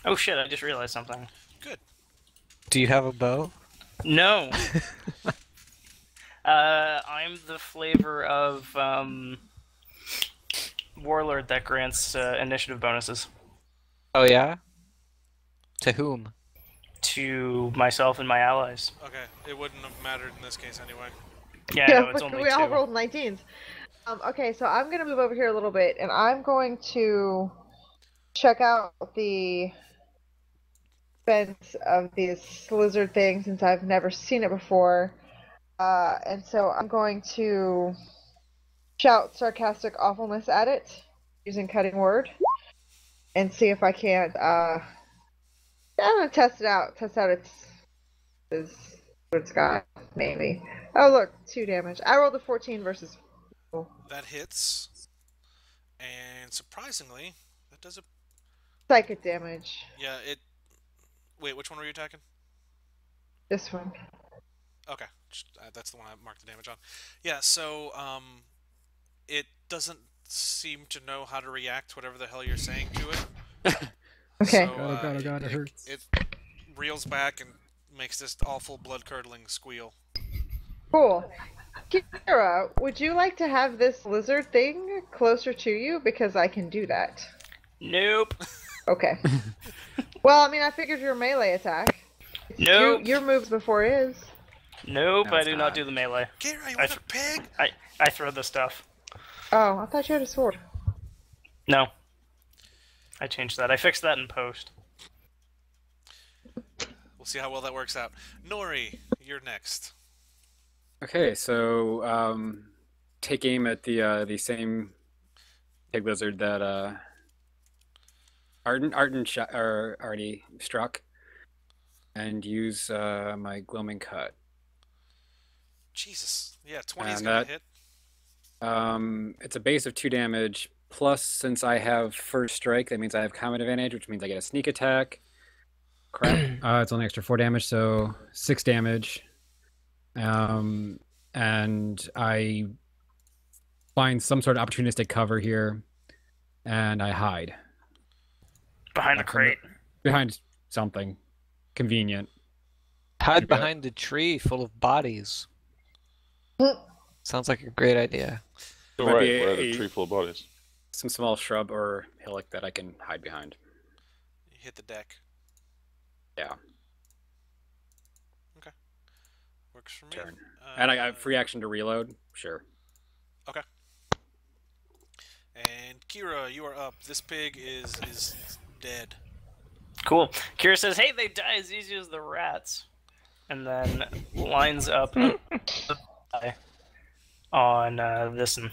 Oh shit, I just realized something. Good. Do you have a bow? No. I'm the flavor of warlord that grants initiative bonuses Oh yeah? To whom? to myself and my allies. Okay, it wouldn't have mattered in this case anyway. Yeah, Yeah, no, it's but only we all two. rolled 19s. Okay, so I'm gonna move over here a little bit, and I'm going to check out the fence of these lizard things since I've never seen it before. And so I'm going to shout sarcastic awfulness at it using cutting word and see if I can't. I'm gonna test it out. Test out its what it's got. Maybe. Oh look, 2 damage. I rolled a 14 versus That hits, and surprisingly, that does a psychic damage. yeah. It. Wait, which one were you attacking? This one. Okay, that's the one I marked the damage on. Yeah, so it doesn't seem to know how to react whatever the hell you're saying to it. Okay. So God, oh god, oh god, it it, hurts. it reels back and makes this awful blood curdling squeal. Cool. Kira, would you like to have this lizard thing closer to you? Because I can do that. Nope. Okay. Well, I mean, I figured your melee attack. Nope. Your move's before his. Nope, No, I it's do not not. do the melee. Kira, you I, want a pig? I throw the stuff. Oh, I thought you had a sword. No. I changed that. I fixed that in post. We'll see how well that works out. Nori, you're next. Okay, so take aim at the same pig lizard that Arden already struck, and use my gloaming cut. Jesus. Yeah, 20 is And gonna that hit. it's a base of 2 damage. Plus, since I have first strike, that means I have combat advantage, which means I get a sneak attack. Crap. It's only extra 4 damage, so 6 damage. And I find some sort of opportunistic cover here, and I hide Behind the crate. behind something convenient. Hide Yeah. behind a tree full of bodies. Sounds like a great idea. There All might right, be we're at a tree full of bodies. some small shrub or hillock that I can hide behind. You hit the deck. Yeah, Okay. Works for me. turn. And I got free action to reload. Sure. Okay. And Kira, you are up. This pig is dead. Cool. Kira says, hey, they die as easy as the rats. And then lines up on this one.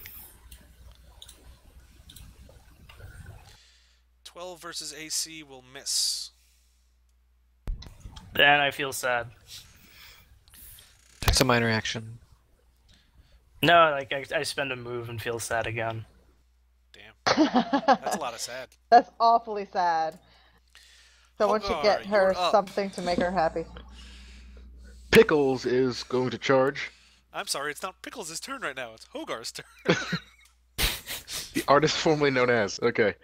12 versus AC will miss. Then I feel sad. It's a minor action. No, like I spend a move and feel sad again. Damn. That's a lot of sad. That's awfully sad. Someone should Hogar, get her you're up. something to make her happy. Pickles is going to charge. I'm sorry, it's not Pickles' turn right now. It's Hogar's turn. The artist formerly known as. Okay.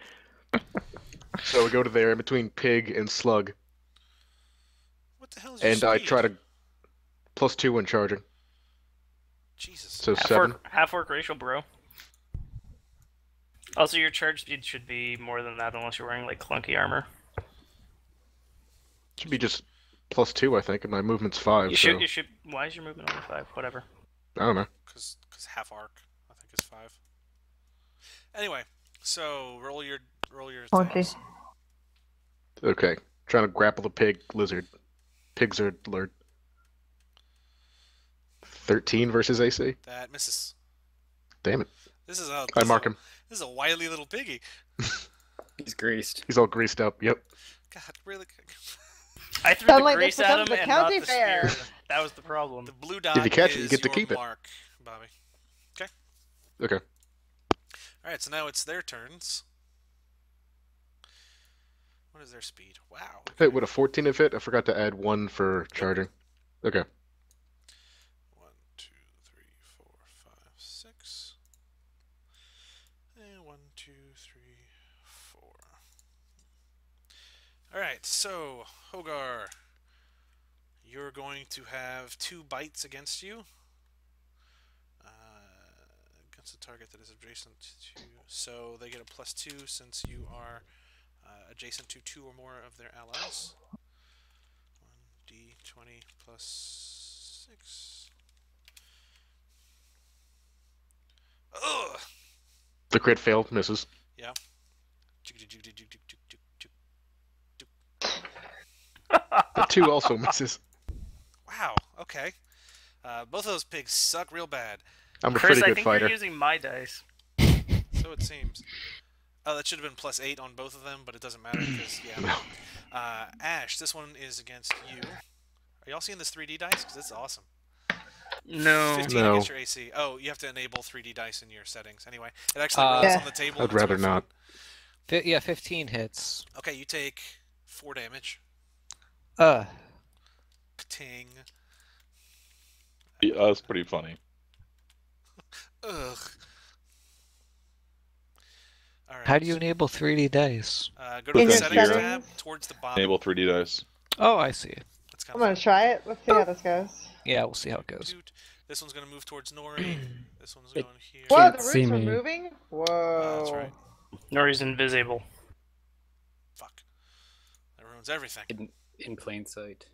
So we go to there in between pig and slug, What the hell is your and I speed? try to +2 when charging. Jesus. So 7. Half orc racial, bro. Also, your charge speed should be more than that unless you're wearing like clunky armor. Should be just +2, I think, and my movement's 5. You so should. You should. Why is your movement only 5? Whatever. I don't know. Because half arc, I think, is 5. Anyway, so roll your Monkey. things. Okay. Trying to grapple the pig lizard. Lord. 13 versus AC. That misses. Damn it. This is a I mark him. This is a wily little piggy. He's greased. He's all greased up. Yep. God, really? I threw Sound the like grease this at becomes him the and not county the fair. spear. That was the problem. The blue dot you catch it, you is get to your keep it. mark, Bobby. Okay. All right, so now it's their turns. What is their speed? Wow. Hit with a 14 of hit. I forgot to add 1 for charging. Okay. 1, 2, 3, 4, 5, 6. And 1, 2, 3, 4. Alright, so, Hogar, you're going to have 2 bites against you. Against a target that is adjacent to... So they get a +2 since you are adjacent to 2 or more of their allies. 1d20 plus 6. Ugh! The crit fail misses. Yeah. The 2 also misses. Wow, okay. Both of those pigs suck real bad. I'm a Chris, pretty I good think fighter. you're using my dice. So it seems. Oh, that should have been +8 on both of them, but it doesn't matter because, yeah. Ash, this one is against you. Are y'all seeing this 3D dice? Because this is awesome. No. 15 No. against your AC. Oh, you have to enable 3D dice in your settings. Anyway, it actually rolls Yeah. on the table. I'd and it's rather more fun. not. Yeah, 15 hits. Okay, you take 4 damage. Ting. Yeah, that's pretty funny. Ugh. Alright. How do you enable 3D dice? Go to In the your settings settings? tab towards the bottom. Enable 3D dice. Oh, I see. That's I'm kind gonna try it. Let's see how this goes. Yeah, we'll see how it goes. This one's gonna move towards Nori. This one's going here. Whoa, Can't the see roots are me. moving? Whoa. That's right. Nori's invisible. Fuck. That ruins everything. In plain sight.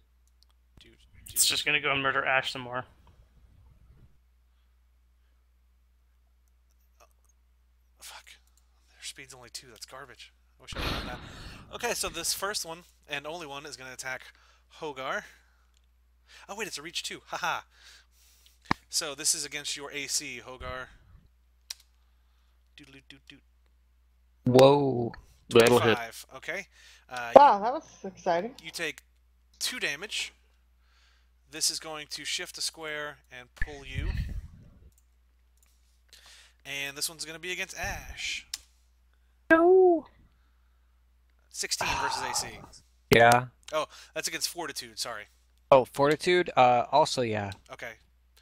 Dude. It's just gonna go and murder Ash some more. Fuck. Their speed's only 2. That's garbage. I wish I had done that. Okay, so this first one, and only one, is going to attack Hogar. Oh, wait, it's a reach 2. Haha. So this is against your AC, Hogar. Doodle-doot-doot-doot. Whoa. That'll hit. 25. Okay. Wow, that was exciting. You take 2 damage. This is going to shift a square and pull you. And this one's going to be against Ash. No. 16 versus AC. Yeah. Oh, that's against Fortitude, sorry. Oh, Fortitude? Also, yeah. Okay.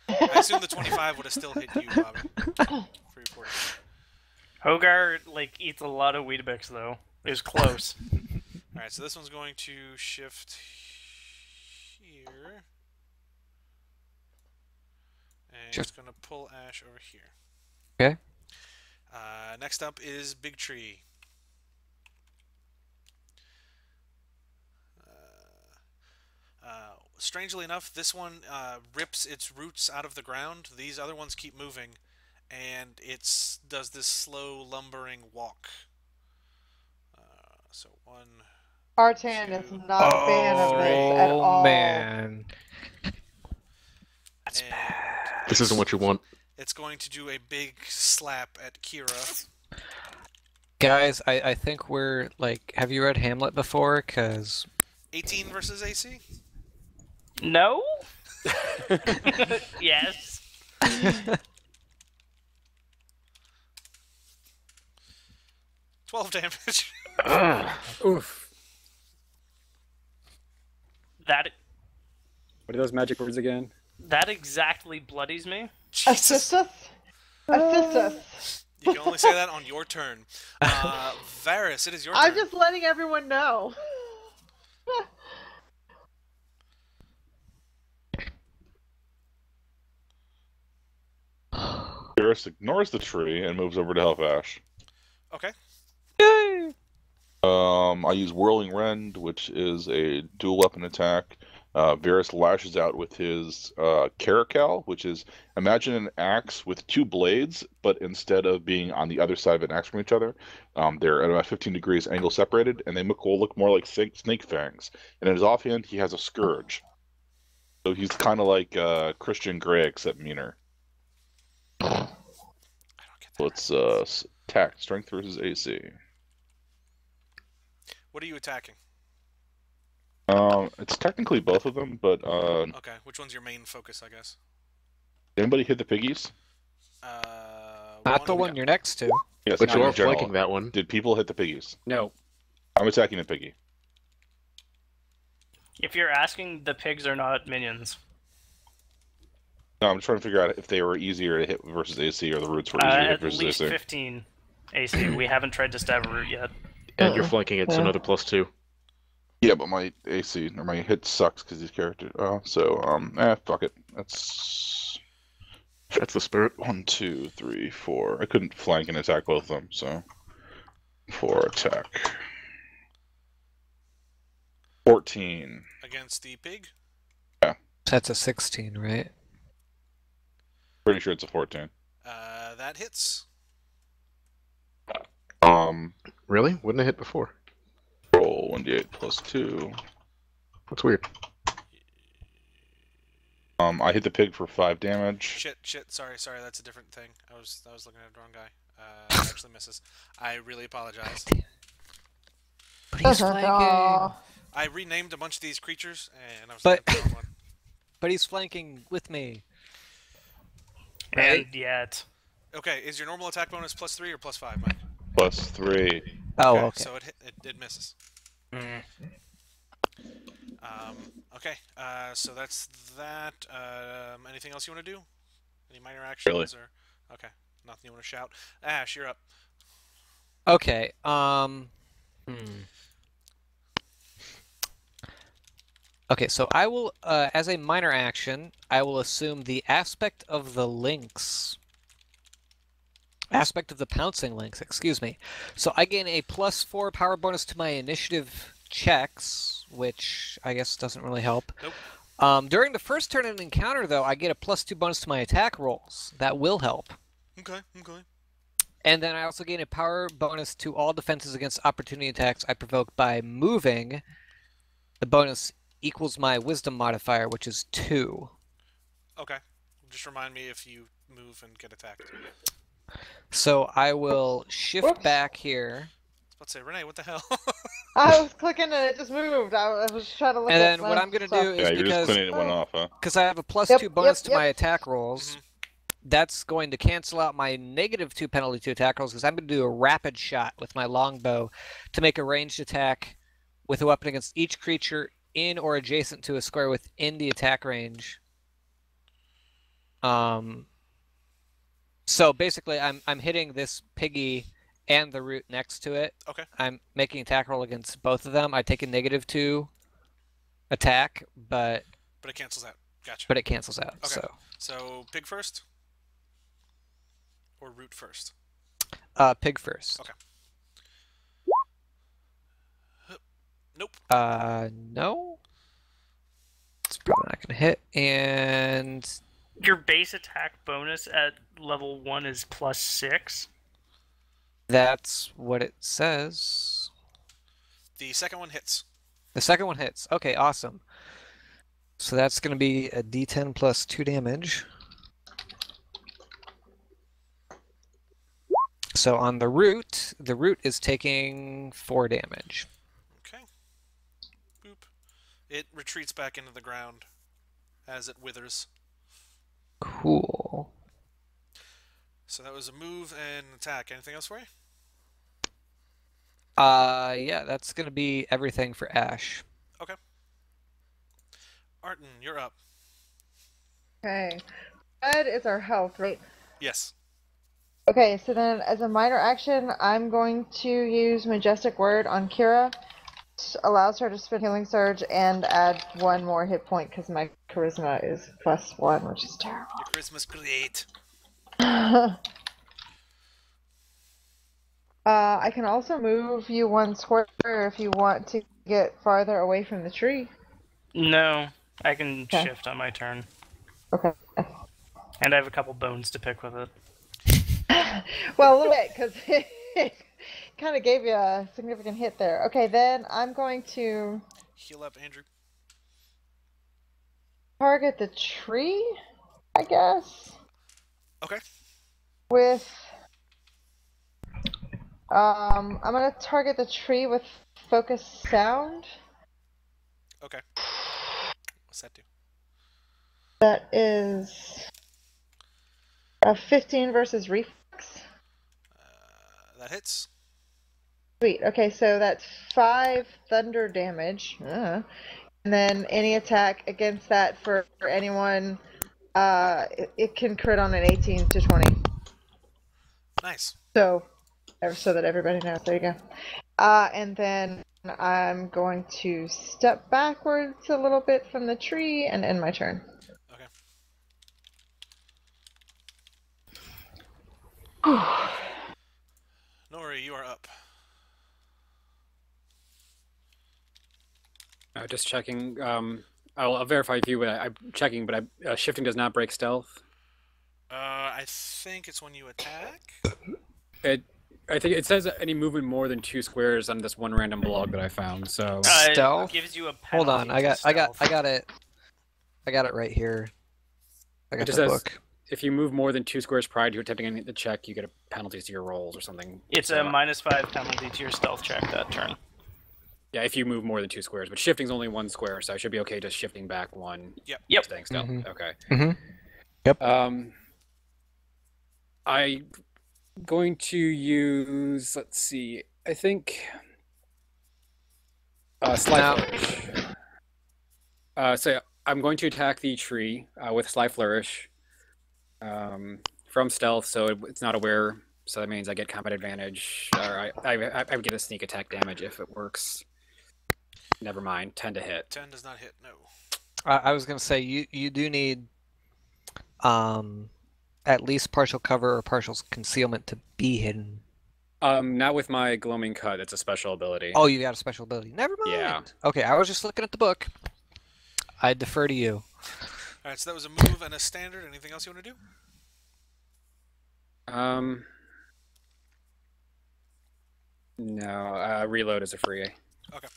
I assume the 25 would have still hit you, Bobby. For your Fortitude. Hogar, like, eats a lot of Weetabix, though. It was close. Alright, so this one's going to shift here. And Sure. it's going to pull Ash over here. Okay. Next up is Big Tree. Strangely enough, this one rips its roots out of the ground. These other ones keep moving, and it does this slow, lumbering walk. So 1... Artan is not a fan of this at all. Oh, man. That's bad. This isn't what you want. It's going to do a big slap at Kira. Guys, I think we're, like, have you read Hamlet before? Because... 18 versus AC? No? Yes. 12 damage. Oof. That What are those magic words again? that exactly bloodies me. Assist us? Assist us. You can only say that on your turn. Varys, it is your turn. I'm just letting everyone know. Garrus ignores the tree and moves over to help Ash. Okay. Yay! I use Whirling Rend, which is a dual weapon attack. Varys lashes out with his Caracal, which is, imagine an axe with 2 blades, but instead of being on the other side of an axe from each other, they're at about 15 degrees angle separated, and they will look more like snake fangs. And in his offhand, he has a scourge. So he's kind of like Christian Grey, except meaner. I don't get that. Let's attack. Strength versus AC. What are you attacking? It's technically both of them, but Okay, which one's your main focus, I guess? anybody hit the piggies? Not the one you're next to. Yes, But not you in are general. flanking that one. Did people hit the piggies? No. I'm attacking the piggy. If you're asking, the pigs are not minions. No, I'm trying to figure out if they were easier to hit versus AC or the roots were easier to hit At versus least AC. 15 AC. We haven't tried to stab a root yet. And you're flanking it, so another +2. Yeah, but my AC or my hit sucks because he's character. Fuck it. That's That's the spirit. 1, 2, 3, 4. I couldn't flank and attack both of them, so 4 attack. 14. Against the pig. That's a 16, right? Pretty sure it's a 14. That hits. Really? Wouldn't have hit before. Roll 1d8 plus 2. That's weird. I hit the pig for 5 damage. Shit. Sorry. That's a different thing. I was looking at the wrong guy. Actually misses. I really apologize. But he's flanking. I renamed a bunch of these creatures, and I was But- looking at the wrong one. But he's flanking with me. And yet. Okay, is your normal attack bonus +3 or +5, Mike? Plus 3. Oh, okay. So it misses. Mm. Okay, so that's that. Anything else you want to do? Any minor actions? Really? Or okay, nothing you want to shout. Ash, you're up. Okay. Okay, so I will, as a minor action, I will assume the aspect of the lynx. Aspect of the pouncing lynx, excuse me. So I gain a +4 power bonus to my initiative checks, which I guess doesn't really help. Nope. During the first turn in an encounter, though, I get a +2 bonus to my attack rolls. That will help. Okay. And then I also gain a power bonus to all defenses against opportunity attacks I provoke by moving. The bonus equals my wisdom modifier, which is 2. Okay. Just remind me if you move and get attacked. So I will shift Whoops. back here. I was about to say, Renee, what the hell? I was clicking and it just moved. I was trying to look And at then my what I'm going to stuff. do Yeah, is you're just cleaning one off, huh? because I have a +2 Yep, bonus yep, to my yep. attack rolls, that's going to cancel out my -2 penalty to attack rolls because I'm going to do a rapid shot with my longbow to make a ranged attack with a weapon against each creature in or adjacent to a square within the attack range. So basically, I'm hitting this piggy and the root next to it. Okay. I'm making attack roll against both of them. I take a -2 attack, but But it cancels out. Gotcha. it cancels out. Okay. So So pig first, or root first? pig first. Okay. Nope. No. It's probably not gonna hit. And Your base attack bonus at level 1 is +6. that's what it says. The second one hits. The second one hits. Okay, awesome. So that's gonna be a D10 plus 2 damage. So on the root is taking 4 damage. Okay. Boop. It retreats back into the ground as it withers. Cool. So that was a move and attack. Anything else for you? Yeah, that's gonna be everything for Ash. Okay. Arton, you're up. Okay. Red is our health, right? Yes. Okay, so then as a minor action, I'm going to use Majestic Word on Kira. Which allows her to spend Healing Surge and add 1 more hit point because my Charisma is +1, which is terrible. Your charisma's great. I can also move you 1 square if you want to get farther away from the tree. No, I can Okay. shift on my turn. Okay. And I have a couple bones to pick with it. Well, a little bit, because it kind of gave you a significant hit there. Okay, then I'm going to Heal up, Andrew. target the tree, I guess, Okay. with... I'm going to target the tree with Focus Sound. Okay. What's that do? That is a 15 versus Reflex. That hits. Sweet. Okay, so that's 5 thunder damage. And then any attack against that for anyone, it can crit on an 18 to 20. Nice. So that everybody knows. There you go. And then I'm going to step backwards a little bit from the tree and end my turn. Okay. Nori, you are up. Just checking. I'll verify with you, but I'm checking. But shifting does not break stealth. I think it's when you attack. I think it says any movement more than 2 squares on this one random blog that I found. So Stealth? It gives you a Hold on, penalty to I got stealth. it. I got it right here. I got just the says book. if you move more than 2 squares prior to attempting the check, you get a penalty to your rolls or something. It's So, a -5 penalty to your stealth check that turn. yeah, if you move more than 2 squares, but shifting's only 1 square, so I should be okay just shifting back 1. Yep. Staying still. Mhm. Okay. Yep. I'm going to use. Let's see. I think. Sly Flourish. So I'm going to attack the tree with Sly Flourish from stealth, so it's not aware. So that means I get combat advantage, or I get a sneak attack damage if it works. Never mind. 10 to hit. 10 does not hit. No. I was gonna say you do need at least partial cover or partial concealment to be hidden. Not with my gloaming cut. It's a special ability. Oh, you got a special ability. Never mind. Yeah. Okay, I was just looking at the book. I defer to you. All right. So that was a move and a standard. Anything else you want to do? No. Reload is a free. Okay.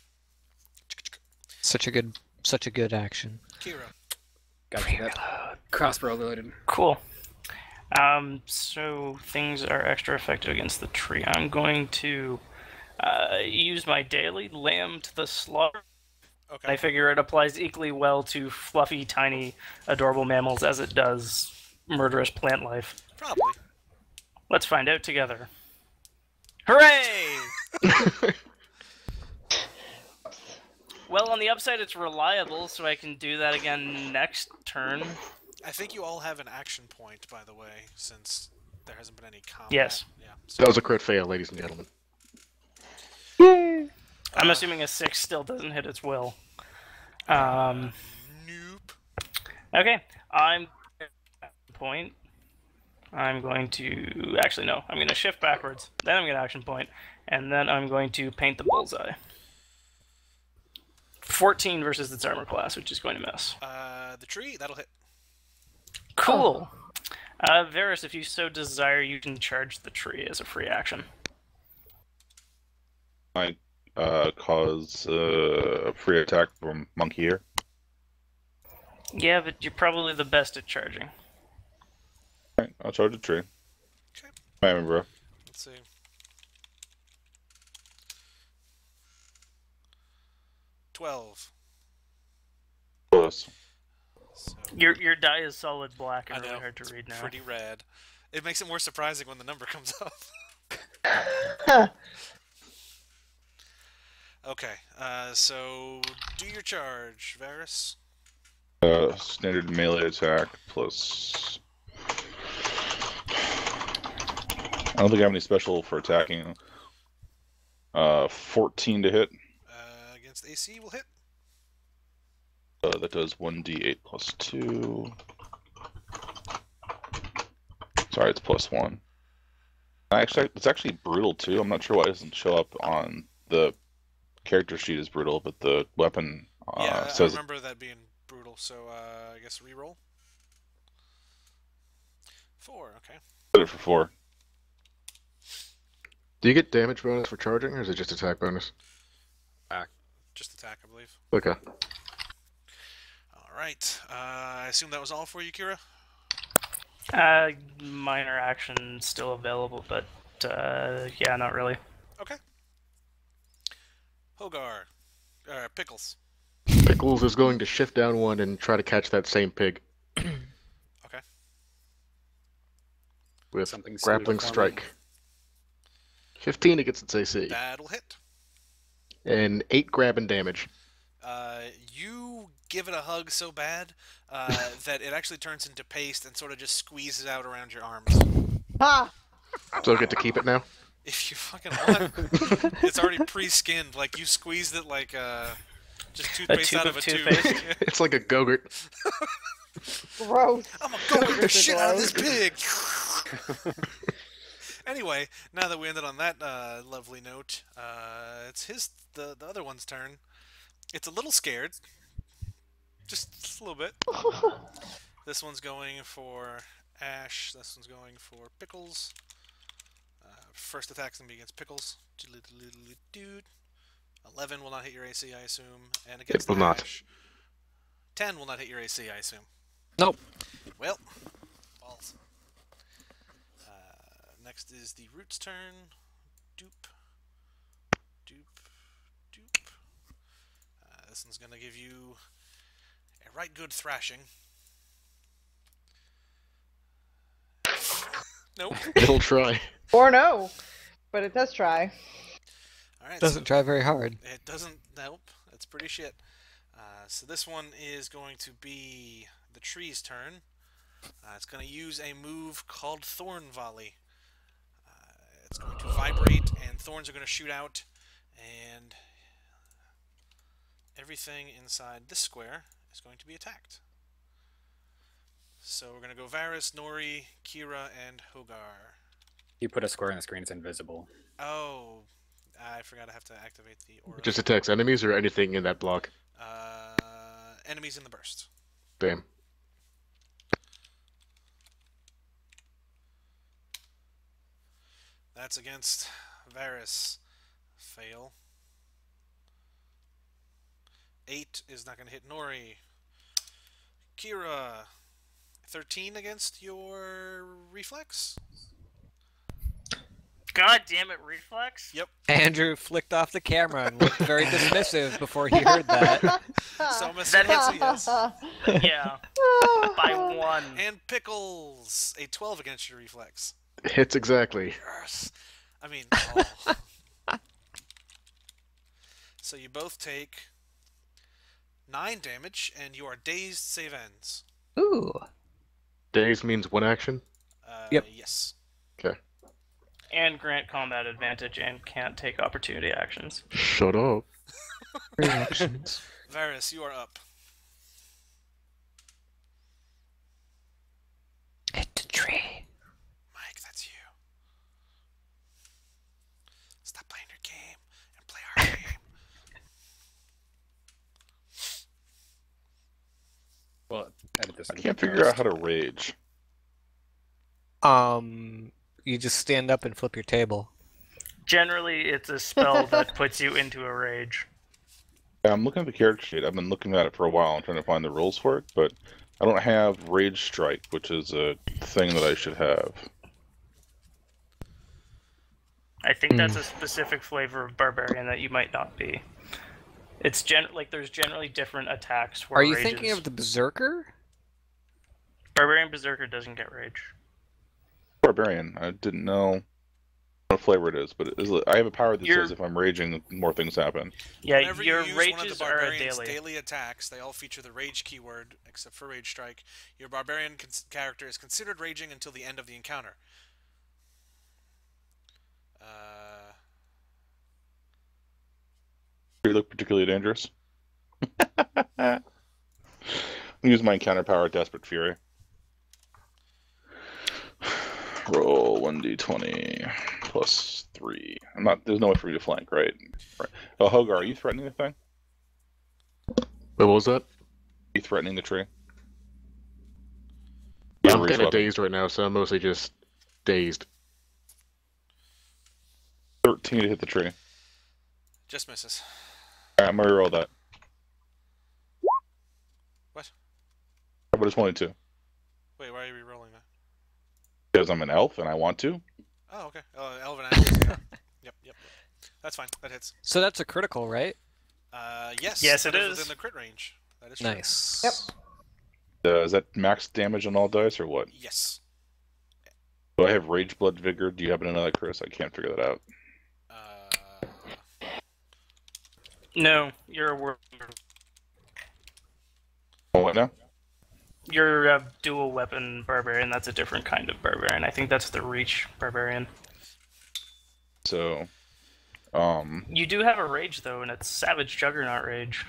Such a good action. Kira. Got that. Crossbow loaded. Cool. So things are extra effective against the tree. I'm going to use my daily lamb to the slaughter. Okay. I figure it applies equally well to fluffy, tiny, adorable mammals as it does murderous plant life. Probably. Let's find out together. Hooray! Well, on the upside, it's reliable, so I can do that again next turn. I think you all have an action point, by the way, since there hasn't been any combat. Yes. Yeah. That was a crit fail, ladies and gentlemen. I'm assuming a 6 still doesn't hit its will. Nope. Okay, I'm point. I'm going to actually no. I'm going to shift backwards. Then I'm going to action point, and then I'm going to paint the bullseye. 14 versus its armor class, which is going to miss. The tree, that'll hit. Cool. Varus, if you so desire, you can charge the tree as a free action. I cause a free attack from Monkey here. Yeah, but you're probably the best at charging. Alright, I'll charge the tree. Okay. I remember. Let's see. $12. Close. So Your die is solid black I and really know, hard to read now. pretty rad. It makes it more surprising when the number comes up. Okay, so do your charge, Varus. Standard melee attack plus. I don't think I have any special for attacking. 14 to hit. Against AC will hit. That does 1d8 plus 2. Sorry, it's plus 1. Actually, it's actually brutal too. I'm not sure why it doesn't show up on the character sheet as brutal, but the weapon Yeah, says. I remember that being brutal, so I guess reroll. 4, okay. Put it for 4. Do you get damage bonus for charging, or is it just attack bonus? Just attack, I believe. Okay. Alright, I assume that was all for you, Kira? Minor action still available, but yeah, not really. Okay. Hogar. Pickles. Pickles is going to shift down 1 and try to catch that same pig. Okay. With Something grappling suited for me. strike. 15 against its AC. That'll hit. And 8 grabbing damage. You give it a hug so bad that it actually turns into paste and sort of just squeezes out around your arms. Ah! So I get to keep it now? If you fucking want. It's already pre-skinned. Like, you squeezed it like just toothpaste tube out of of a tube. toothpaste? Yeah. It's like a Go-Gurt. Gross. I'm gonna go get the Gross. shit out of this pig! Anyway, now that we ended on that lovely note, it's the other one's turn. It's a little scared. Just a little bit. This one's going for Ash. This one's going for Pickles. First attack's gonna be against Pickles. 11 will not hit your AC, I assume. And against will not. Ash, 10 will not hit your AC, I assume. Nope. Well, balls. Next is the Root's turn. Doop. Doop. Doop. This one's gonna give you a right good thrashing. Nope. It'll try. Or no. But it does try. Alright, Doesn't try very hard. It doesn't. Nope. It's pretty shit. So this one is going to be the tree's turn. It's going to use a move called Thorn Volley. It's going to vibrate, and thorns are going to shoot out, and everything inside this square is going to be attacked. So we're going to go Varys, Nori, Kira, and Hogar. You put a square on the screen, it's invisible. Oh, I forgot I have to activate the aura. Just attacks enemies or anything in that block. Enemies in the burst. Damn. That's against Varys. Fail. 8 is not going to hit Nori. Kira. 13 against your reflex? God damn it, reflex! Yep. Andrew flicked off the camera and looked very dismissive before he heard that. So I'm assuming That it's a yes. Yeah, by 1. And Pickles. A 12 against your reflex. Hits exactly. Yes. I mean, oh. So you both take 9 damage, and you are dazed save ends. Ooh. Daze means one action. Yep. Yes. Okay. And grant combat advantage and can't take opportunity actions. Shut up. Reactions. Varys, you are up. Hit the tree. Mike, that's you. Stop playing your game and play our game. Well, edit this. I can't figure out how to rage. You just stand up and flip your table. Generally, it's a spell that puts you into a rage. I'm looking at the character sheet. I've been looking at it for a while and trying to find the rules for it, but I don't have Rage Strike, which is a thing that I should have. I think that's a specific flavor of barbarian that you might not be. It's there's generally different attacks for Are you rages. thinking of the Berserker? Barbarian Berserker doesn't get rage. Barbarian. I didn't know what flavor it is, but I have a power that says if I'm raging, more things happen. Yeah, Whenever your you use one of rages the are a barbarian's daily. daily attacks, they all feature the rage keyword, except for Rage Strike. Your barbarian character is considered raging until the end of the encounter. You look particularly dangerous. I'm use my encounter power, Desperate Fury. Roll 1d20 plus 3. There's no way for me to flank, right? Oh, Hogar, are you threatening the thing? Wait, what was that? Are you threatening the tree? Yeah, Or I'm kind of weapon? dazed right now, so I'm mostly just dazed. 13 to hit the tree. Just misses. Alright, I'm gonna roll that. What? How about a 22? Wait, why are you re-rolling that? Because I'm an elf and I want to. Oh, okay. Elven Animals, yeah. Yep. That's fine. That hits. So that's a critical, right? Yes. Yes, it that is. within the crit range. That is true. Nice. Yep. Is that max damage on all dice or what? Yes. Do I have Rage Blood Vigor? Do you happen to know that, Chris? I can't figure that out. No, you're a Oh, what now? You're a dual weapon barbarian. That's a different kind of barbarian. I think that's the reach barbarian. So, You do have a rage though, and it's Savage Juggernaut Rage.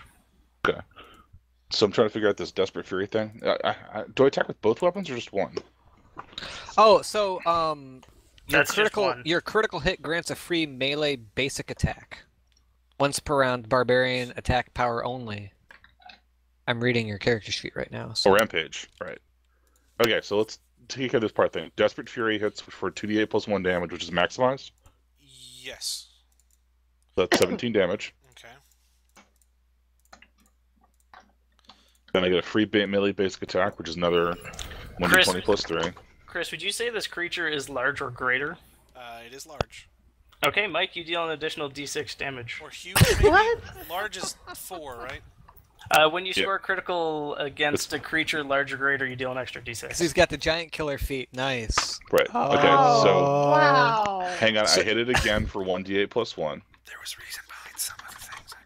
okay. So I'm trying to figure out this Desperate Fury thing. Do I attack with both weapons or just one? Oh, so That's just one. your critical hit grants a free melee basic attack. Once per round, barbarian attack power only. I'm reading your character sheet right now. Oh, So. Rampage. Right. Okay, so let's take care of this part thing. Desperate Fury hits for 2d8 plus 1 damage, which is maximized. Yes. So that's 17 damage. Okay. Then I get a free melee basic attack, which is another 1d20 plus 3. Chris, would you say this creature is large or greater? It is large. Okay, Mike, you deal an additional d6 damage. Or huge, maybe? What? Large is 4, right? When you score critical against a creature large or greater, you deal an extra d6. 'Cause he's got the giant killer feet. Nice. Right. Okay, Oh, so wow. hang on. I hit it again for 1d8 plus 1. There was reason behind some of the things I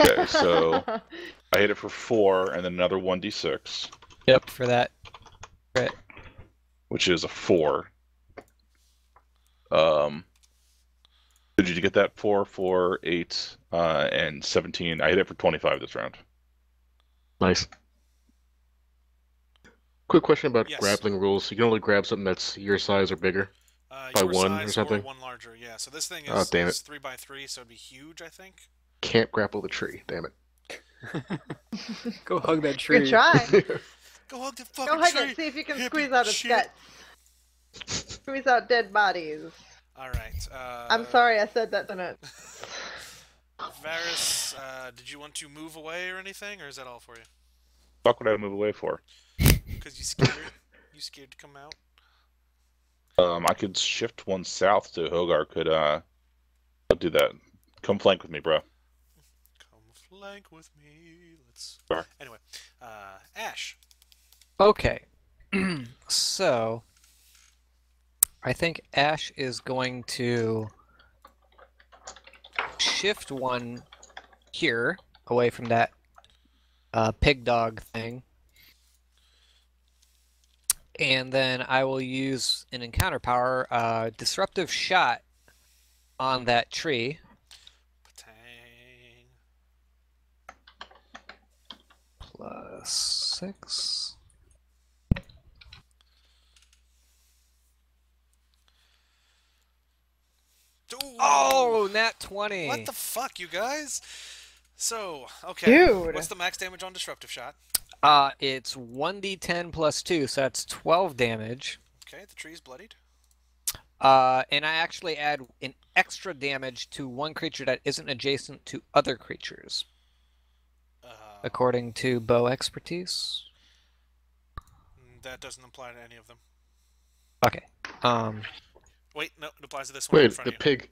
picked. Okay, so I hit it for 4, and then another 1d6, Yep, for that. Right. which is a 4. Did you get that? 4, 4, 8, and 17. I hit it for 25 this round. Nice. Quick question about Yes. grappling rules. You can only grab something that's your size or bigger. By Your one or size something? Or one larger, yeah. So this thing Oh, is, damn it. 3x3, so it'd be huge, I think. Can't grapple the tree. Damn it. Go hug that tree. Good try. Go hug the fucking Go hug tree! it. See if you can hippie squeeze out its shit. guts. Squeeze out dead bodies. Alright, I'm sorry I said that sentence. Varys, did you want to move away or anything, or is that all for you? Fuck would I move away for? Because you scared? You scared to come out? I could shift one south to Hogar. Could I'll do that. Come flank with me, bro. Come flank with me. Let's. Sure. Anyway, Ash. Okay. So, I think Ash is going to shift one here away from that pig dog thing. And then I will use an encounter power, disruptive shot on that tree. Patang. +6. Ooh. Oh, nat 20. What the fuck, you guys? So, okay. Dude. What's the max damage on disruptive shot? It's 1d10 plus 2, so that's 12 damage. Okay, the tree's bloodied. And I actually add an extra damage to one creature that isn't adjacent to other creatures, according to bow expertise. That doesn't apply to any of them. Okay. Wait, no, it applies to this one in Wait, front the of you. pig.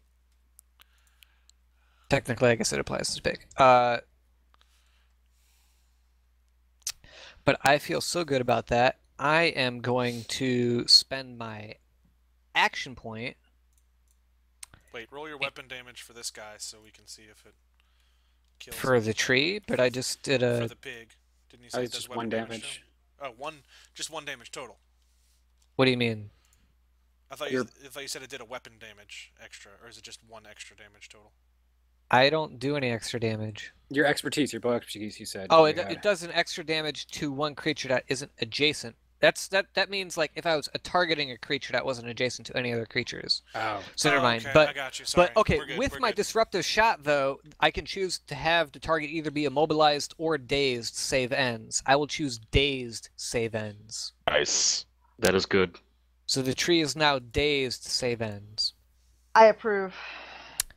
Technically, I guess it applies to pig. But I feel so good about that. I am going to spend my action point. Wait, roll your weapon damage for this guy so we can see if it kills For him. the tree, but I just did For a... the pig. Didn't you say it It's does just weapon 1 damage? damage. Oh, just one damage total. What do you mean? I thought you said it did a weapon damage extra, or is it just 1 extra damage total? I don't do any extra damage. Your expertise, your bow expertise, you said. Oh, you it had. does an extra damage to one creature that isn't adjacent. That means like if I was targeting a creature that wasn't adjacent to any other creatures. Oh. So never mind. Okay, But I got you. Sorry. But okay, We're good, with we're my good. disruptive shot though, I can choose to have the target either be immobilized or dazed save ends. I will choose dazed save ends. Nice. That is good. So the tree is now dazed save ends. I approve.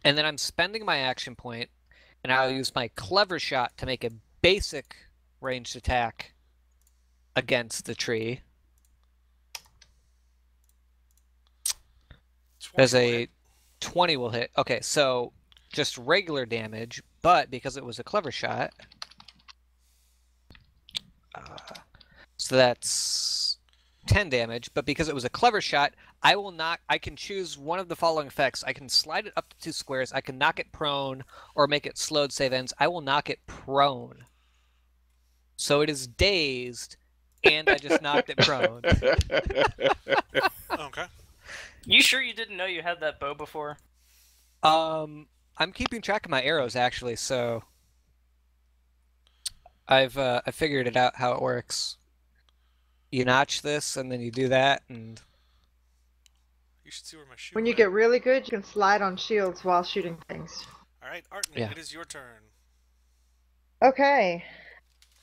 And then I'm spending my action point, and I'll use my clever shot to make a basic ranged attack against the tree. 20 There's will a hit. 20 will hit. Okay, so just regular damage, but because it was a clever shot, so that's 10 damage. But because it was a clever shot, I will not. I can choose one of the following effects. I can slide it up to 2 squares. I can knock it prone or make it slowed save ends. I will knock it prone, so it is dazed, and I just knocked it prone. Okay. You sure you didn't know you had that bow before? I'm keeping track of my arrows actually, so I figured it out how it works. You notch this, and then you do that, and You should see where my shoe When you went. get really good, you can slide on shields while shooting things. Alright, Arton, Yeah. it is your turn. Okay.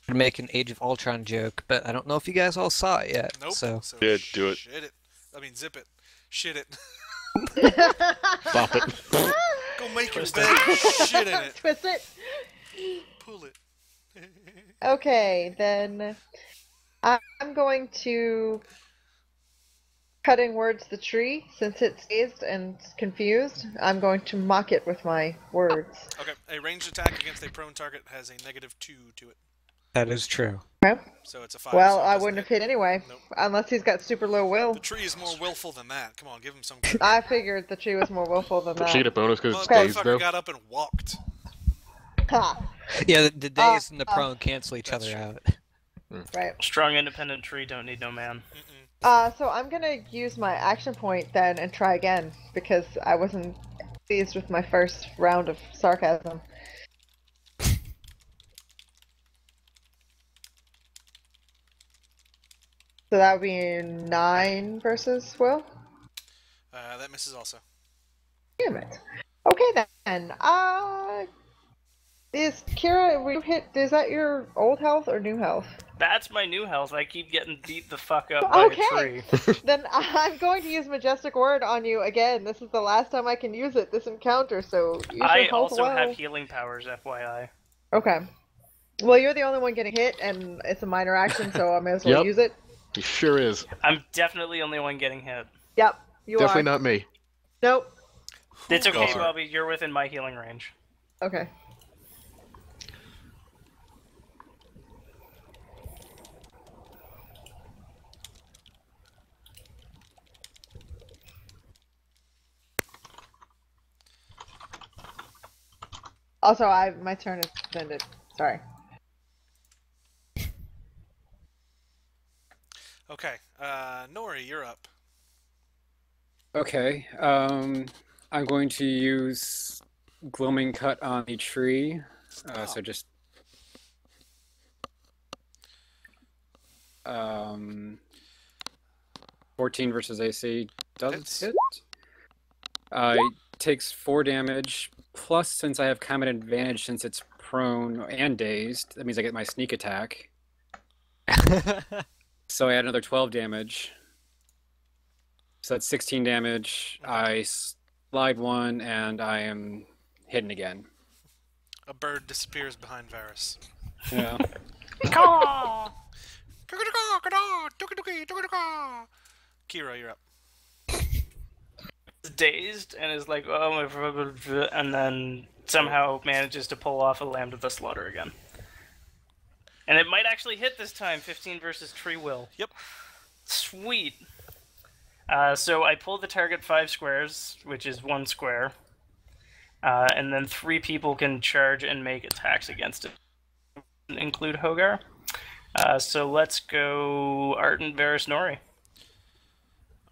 to make an Age of Ultron joke, but I don't know if you guys all saw it yet. Nope. So So Yeah, do it. Shit it. I mean, zip it. Shit it. Bop it. Go make your Twist bed. Shit in it. Twist it. Pull it. Okay, then I'm going to cutting words the tree since it's dazed and confused. I'm going to mock it with my words. Okay, a ranged attack against a prone target has a -2 to it. that is true. So it's a 5. Well, so it I doesn't wouldn't have hit anyway, Nope. unless he's got super low will. The tree is more willful than that. Come on, give him some credit. I figured the tree was more willful than Does she get that. a bonus because it's Well, dazed motherfucker though? got up and walked. Ha! Yeah, the days and the prone cancel each that's other true. out. Right. Strong, independent tree, don't need no man. So I'm gonna use my action point then and try again because I wasn't pleased with my first round of sarcasm. So that would be 9 versus Will? That misses also. Damn it. Okay then. Is Kira, were you hit, is that your old health or new health? That's my new health. I keep getting beat the fuck up by Okay. a tree. Then I'm going to use Majestic Word on you again. This is the last time I can use it this encounter, so use your I health also well. have healing powers, FYI. Okay. Well, you're the only one getting hit, and it's a minor action, so I may as well Yep. use it. He sure is. I'm definitely the only one getting hit. Yep, you Definitely are. not me. Nope. It's okay, sorry. Bobby. You're within my healing range. Okay. Also, my turn is ended. Sorry. Okay, Nori, you're up. Okay. I'm going to use Gloaming Cut on the tree. So just 14 versus AC does Hits. hit. It takes 4 damage. Plus, since I have combat advantage, since it's prone and dazed, that means I get my sneak attack. So I add another 12 damage. So that's 16 damage. I slide 1, and I am hidden again. A bird disappears behind Varys. Yeah. Kira, you're up. Dazed and is like, oh my, and then somehow manages to pull off a Lamb to the Slaughter again. And it might actually hit this time. 15 versus Tree Will. Yep. Sweet. So I pull the target 5 squares, which is 1 square. And then 3 people can charge and make attacks against it. Include Hogar. So let's go Arden, Varys, Nori.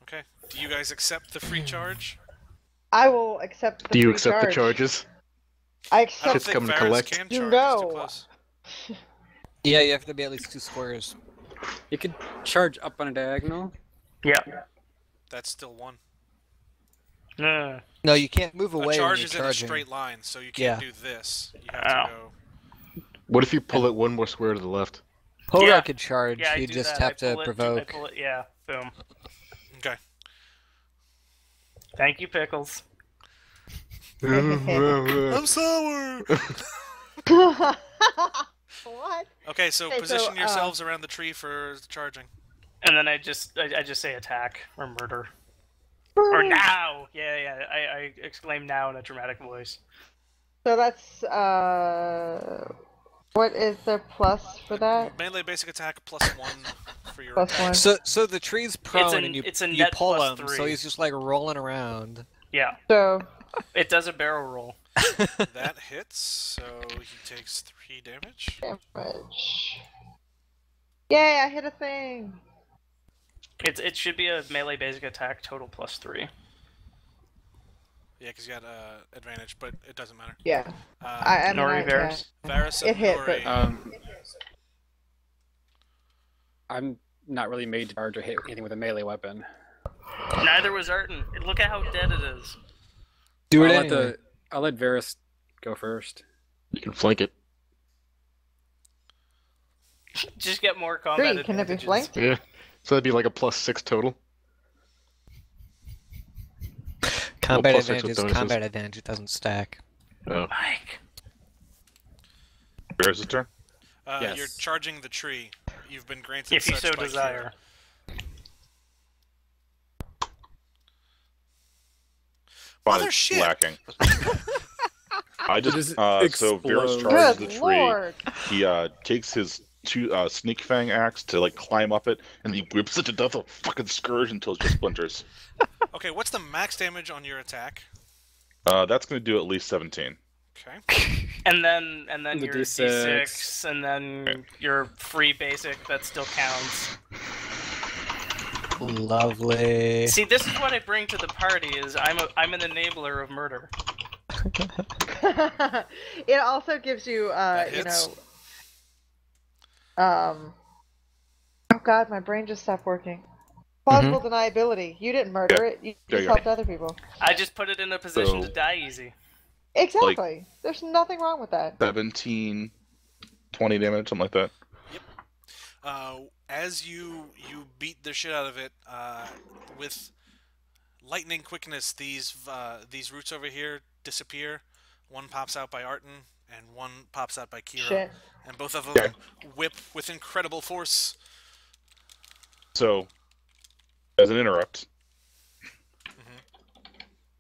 Okay. Do you guys accept the free charge? I will accept the Do you free accept the charge. charges? I I don't accept. Shit's think coming to Varys collect. can You charge. know. It's too close. Yeah, you have to be at least 2 squares. You could charge up on a diagonal. Yeah. That's still 1. No. No, you can't move A away when charge you're is in a charging. straight line, so you Yeah. can't do this. You have Ow. to go. What if you pull it one more square to the left? Hogar Yeah. could charge. Yeah, I you do just that. have I to pull it, provoke. I pull it, yeah. Boom. Okay. Thank you, Pickles. I'm sour! What? Okay, so Okay, so, position yourselves around the tree for charging. And then I just say attack or murder. Or now! Yeah, I exclaim now in a dramatic voice. So that's what is the plus for that? Melee basic attack +1 for your Plus attack. 1. So the tree's prone and it's a you net pull plus him, 3. so he's just like rolling around. Yeah, So it does a barrel roll. That hits, so he takes 3 damage. damage. Yay! I hit a thing. It should be a melee basic attack total +3. Yeah, because you had advantage, but it doesn't matter. Yeah. Uh, I mean, Nori Varus. Varus it and hit, Nori. but I'm not really made to charge or hit anything with a melee weapon. Neither was Arton. Look at how dead it is. Do it I'll anyway. I'll let Varus go first. You can flank it. Just get more combat 3, can it be advantages. flanked? Yeah. So that'd be like a +6 total. Combat plus six advantage with is bonuses. combat advantage. It doesn't stack. Oh. Mike. Varus' turn. Yes. You're charging the tree. You've been granted If you such so by desire. Mother Fine, shit! Lacking. I just Just so Varus explode. charges Good the tree. lord. He takes his sneak fang axe to like climb up it, and he whips it to death with a fucking scourge until it just splinters. Okay, what's the max damage on your attack? That's going to do at least 17. Okay. And then The your D6. D6, and then your free basic, that still counts. Lovely. See, this is what I bring to the party, is I'm an enabler of murder. It also gives you, That you hits. know, oh god, my brain just stopped working. Plausible deniability. You didn't murder it. You Yeah, just yeah. helped other people. I just put it in a position So- to die easy. Exactly. There's nothing wrong with that. 17, 20 damage, something like that. As you beat the shit out of it, with lightning quickness, these roots over here disappear. One pops out by Arton, and one pops out by Kira. Shit. And both of them Okay. whip with incredible force. So, as an interrupt,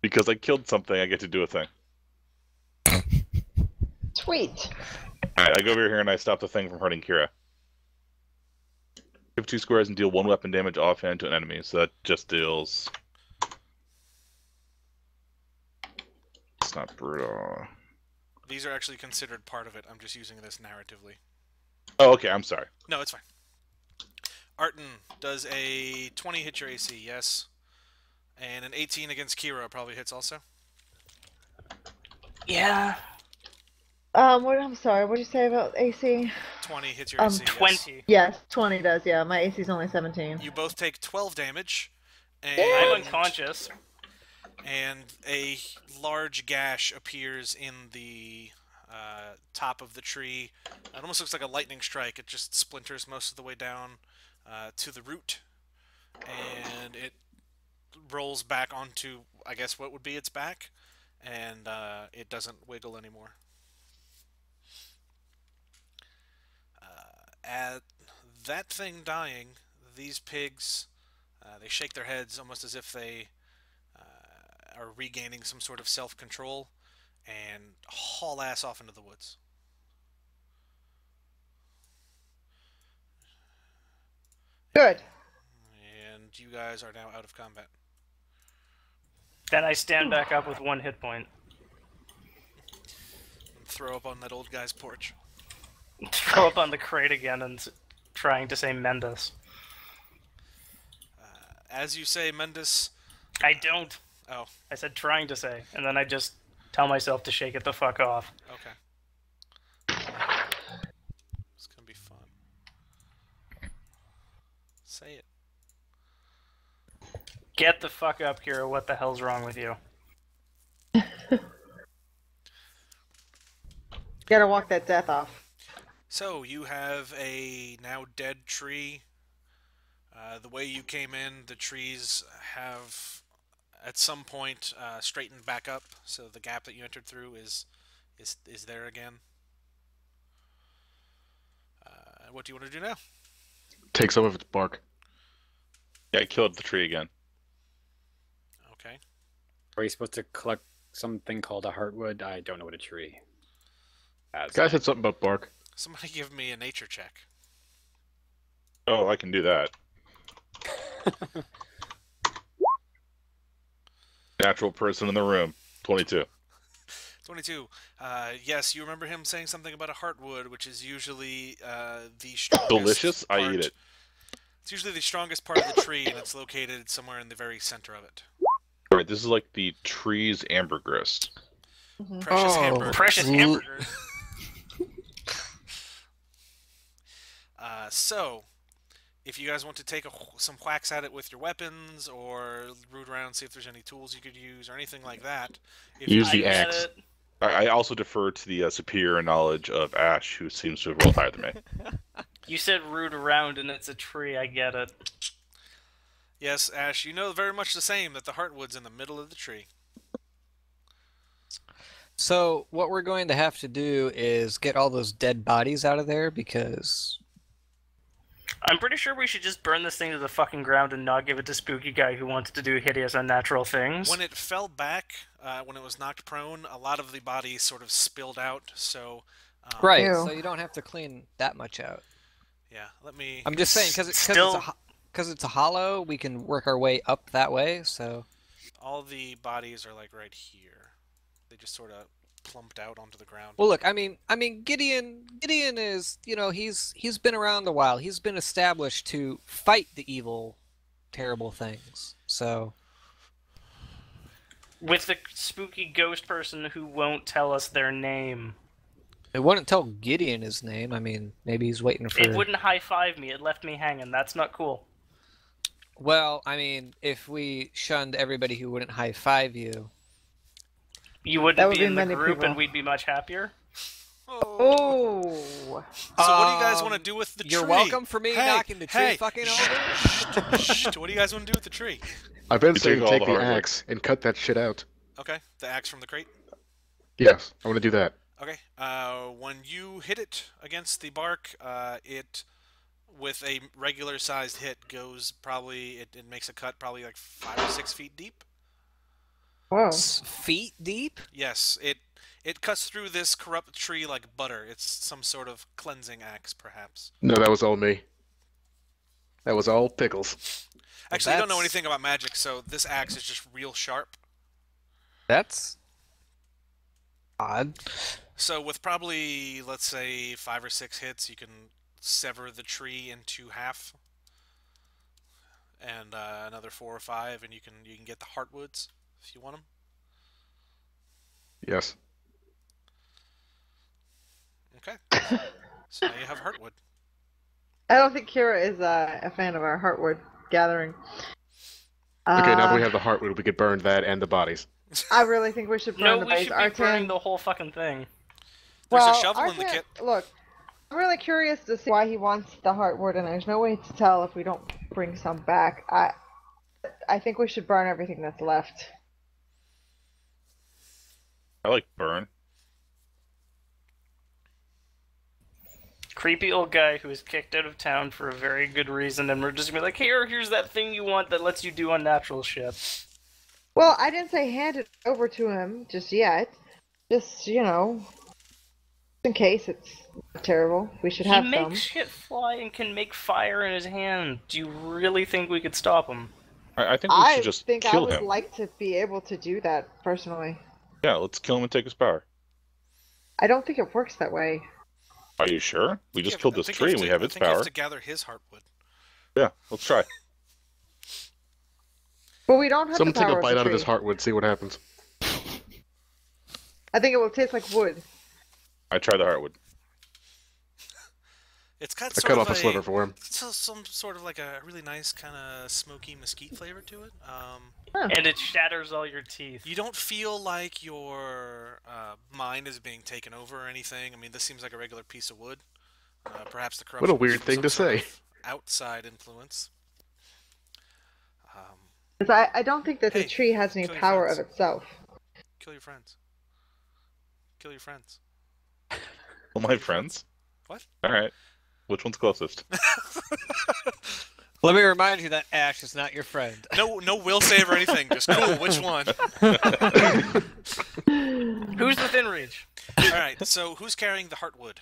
because I killed something, I get to do a thing. Sweet. Alright, I go over here and I stop the thing from hurting Kira. Give 2 squares and deal 1 weapon damage offhand to an enemy, so that just deals... It's not brutal. These are actually considered part of it. I'm just using this narratively. Oh, okay, I'm sorry. No, it's fine. Arton, does a 20 hit your AC? Yes. And an 18 against Kira probably hits also. Yeah. I'm sorry, what did you say about AC? 20 hits your AC. Yes. 20. Yes, 20 does, yeah. My AC's only 17. You both take 12 damage. And, I'm unconscious. And a large gash appears in the top of the tree. It almost looks like a lightning strike. It just splinters most of the way down to the root. And it rolls back onto, I guess, what would be its back. And it doesn't wiggle anymore. At that thing dying, these pigs, they shake their heads almost as if they are regaining some sort of self-control and haul ass off into the woods. Good. And you guys are now out of combat. Then I stand back up with 1 hit point. And throw up on that old guy's porch. Throw up on the crate again and trying to say Mendes. As you say, Mendes... I don't. Oh, I said trying to say, and then I just tell myself to shake it the fuck off. okay. It's gonna be fun. Say it. Get the fuck up, Kira. What the hell's wrong with you? Gotta walk that death off. So, you have a now dead tree. The way you came in, the trees have, at some point, straightened back up, so the gap that you entered through is there again. What do you want to do now? Take some of its bark. Yeah, I killed the tree again. Okay. Are you supposed to collect something called a heartwood? I don't know what a tree has. Guy said something about bark. Somebody give me a nature check. Oh, I can do that. Natural person in the room. 22. 22. Yes, you remember him saying something about a heartwood, which is usually the strongest Delicious? I part. eat it. It's usually the strongest part of the tree, and it's located somewhere in the very center of it. Right, this is like the tree's ambergris. Precious Oh. hamburger. Precious hamburgers. So, if you guys want to take some whacks at it with your weapons, or root around, see if there's any tools you could use, or anything like that. If Use I the get axe. it. I also defer to the superior knowledge of Ash, who seems to have rolled higher than me. You said root around and it's a tree. I get it. Yes, Ash, you know very much the same, that the heartwood's in the middle of the tree. So what we're going to have to do is get all those dead bodies out of there because I'm pretty sure we should just burn this thing to the fucking ground and not give it to Spooky Guy who wants to do hideous, unnatural things. When it fell back, when it was knocked prone, a lot of the bodies sort of spilled out, so... right, Ew. so you don't have to clean that much out. Yeah, let me... I'm just saying because it's a hollow, we can work our way up that way. So All the bodies are, like, right here. They just sort of plumped out onto the ground. well, look, I mean, Gideon is, he's been around a while. He's been established to fight the evil, terrible things. So With the spooky ghost person who won't tell us their name. it wouldn't tell Gideon his name. I mean, maybe he's waiting for. It wouldn't high-five me. It left me hanging. That's not cool. Well, I mean, if we shunned everybody who wouldn't high five you. You That wouldn't would be be in the many group people. and we'd be much happier. Oh. So what do you guys want to do with the tree? You're welcome for me Hey, knocking the tree hey, fucking shh, over. shh, what do you guys want to do with the tree? I've been You saying take all take the the hardwood. axe and cut that shit out. Okay, the axe from the crate. Yes, I want to do that. Okay, when you hit it against the bark, it, with a regular-sized hit, goes probably, it makes a cut probably like 5 or 6 feet deep. Whoa. Feet deep? Yes, it cuts through this corrupt tree like butter. It's some sort of cleansing axe, perhaps. No, that was all me. That was all Pickles. Actually, I don't know that's- anything about magic, so this axe is just real sharp. That's odd. So with probably, let's say, 5 or 6 hits, you can sever the tree into half, and another 4 or 5, and you can get the heartwoods if you want them. Yes. Okay. So now you have heartwood. I don't think Kira is a fan of our heartwood gathering. Okay, now that we have the heartwood, we could burn that and the bodies. I really think we should burn No, the we bodies. should be burning Artan, the whole fucking thing. There's well, a shovel in the Artan- kit. Look, I'm really curious to see why he wants the heartwood, and there's no way to tell if we don't bring some back. I think we should burn everything that's left. I like burn. Creepy old guy who was kicked out of town for a very good reason, and we're just gonna be like, here's that thing you want that lets you do unnatural shit. Well, I didn't say hand it over to him just yet. Just, in case it's terrible. We should He have makes some. shit fly and can make fire in his hand. Do you really think we could stop him? I think we I should just think I kill would him. like to be able to do that, personally. Yeah, let's kill him and take his power. I don't think it works that way. Are you sure? We just Yeah, killed I this think tree you and we to- have I its think you power. have to gather his heartwood. Yeah, let's try. But we don't have Someone the take power a bite of out the of this tree. heartwood, see what happens. I think it will taste like wood. I tried the heartwood. It's got I sort cut of off a sliver for him. some sort of like a really nice kind of smoky mesquite flavor to it. And it shatters all your teeth. You don't feel like your mind is being taken over or anything. I mean, this seems like a regular piece of wood. Perhaps the corruption. What a weird was from thing some to sort say. of outside influence. 'Cause I don't think that the Hey, tree has any kill your power friends. of itself. Kill your friends. Kill your friends. All my friends? What? Alright. Which one's closest? Let me remind you that Ash is not your friend. No will save or anything. Just cool. Which one? Who's within reach? All right. So who's carrying the heartwood?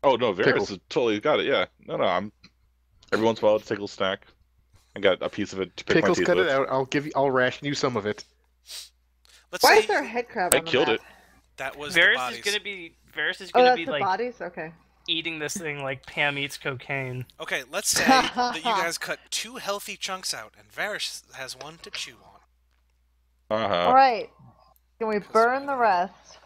Oh no, Varys Pickles. has totally got it, yeah. No, I'm every once in a while I'll take a little snack. I got a piece of it to pick Pickles, my teeth cut with. it out. I'll ration you some of it. Let's Why say is there a head crab I on the killed map? it. that was the Varys bodies. is Oh, gonna that's be the like bodies? Okay. eating this thing like Pam eats cocaine. Okay, let's say that you guys cut 2 healthy chunks out, and Varys has one to chew on. Uh-huh. Alright. Can we burn the rest?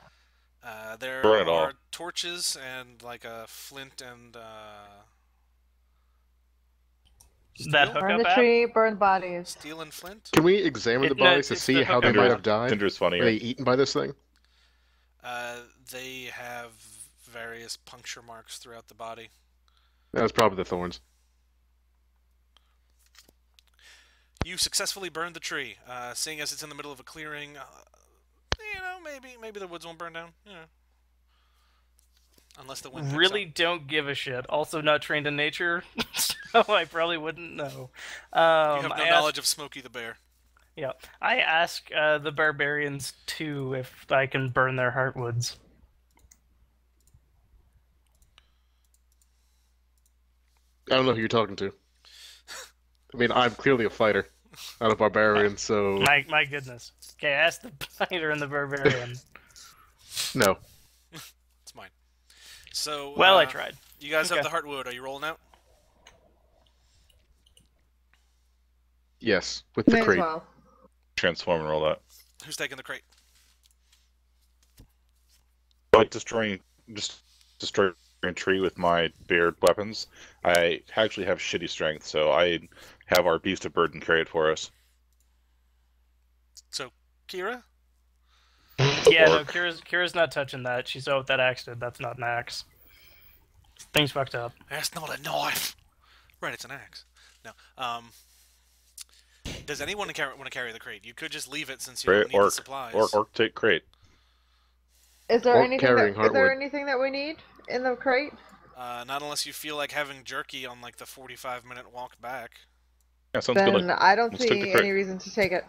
There Burn it all. are torches and like a flint and That steel. hook Burn up the app? tree, burn bodies. Steel and flint. Can we examine the No, bodies to it's see the how they hookup might app. have died? Tinder's Were funnier. they eaten by this thing? They have various puncture marks throughout the body. That's probably the thorns. You successfully burned the tree. Seeing as it's in the middle of a clearing, maybe the woods won't burn down. Unless the wind picks Really up. don't give a shit. Also not trained in nature, so I probably wouldn't know. You have no I knowledge of Smokey the Bear. Yeah, I ask the barbarians too if I can burn their heartwoods. I don't know who you're talking to. I mean, I'm clearly a fighter, not a barbarian, so My goodness. Okay, ask the fighter and the barbarian. no. It's mine. So Well, I tried. You guys Okay. have the heartwood. Are you rolling out? Yes, with the May as crate. well. Transform and roll that. Who's taking the crate? Like destroying a tree with my bared weapons. I actually have shitty strength, so I have our beast of burden carry it for us. So Kira. Yeah, no, Orc. Kira's not touching that. She's out with that axe, dude. That's not an axe. Things fucked up. That's not a knife. Right, it's an axe. No. Does anyone want to carry the crate? You could just leave it since you don't Crate, need the orc, supplies. orc, take crate. Is there Or anything carrying is there heartwood. anything that we need in the crate? Not unless you feel like having jerky on like the 45-minute walk back. Yeah, sounds Then good. I don't let's take the see crate. any reason to take it.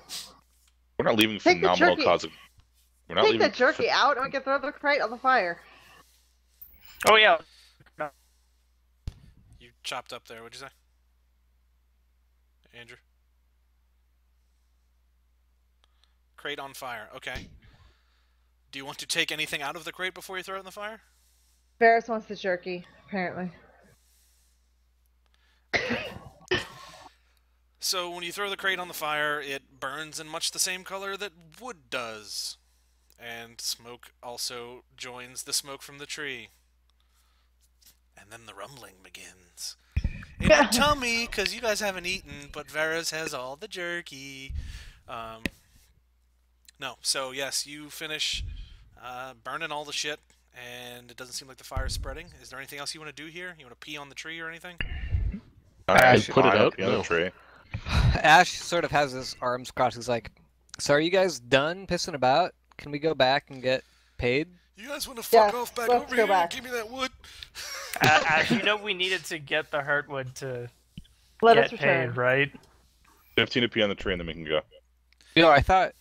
We're not leaving for Take the nominal jerky. cause of. We're not Take leaving the jerky out and we can throw the crate on the fire. Oh yeah. You chopped up there. What'd you say, Andrew? Crate on fire. Okay. Do you want to take anything out of the crate before you throw it in the fire? Varys wants the jerky, apparently. So when you throw the crate on the fire, it burns in much the same color that wood does. And smoke also joins the smoke from the tree. And then the rumbling begins. In your tummy, because you guys haven't eaten, but Varys has all the jerky. No, so yes, you finish burning all the shit, and it doesn't seem like the fire's spreading. Is there anything else you want to do here? You want to pee on the tree or anything? Ash, put it out? the other No. tree. Ash sort of has his arms crossed. He's like, "So are you guys done pissing about? Can we go back and get paid?" You guys want to Yeah, fuck off back let's over go here back. and give me that wood? Ash, you know we needed to get the heartwood to Let get us return. paid, right? 15 to pee on the tree, and then we can go. You know, I thought,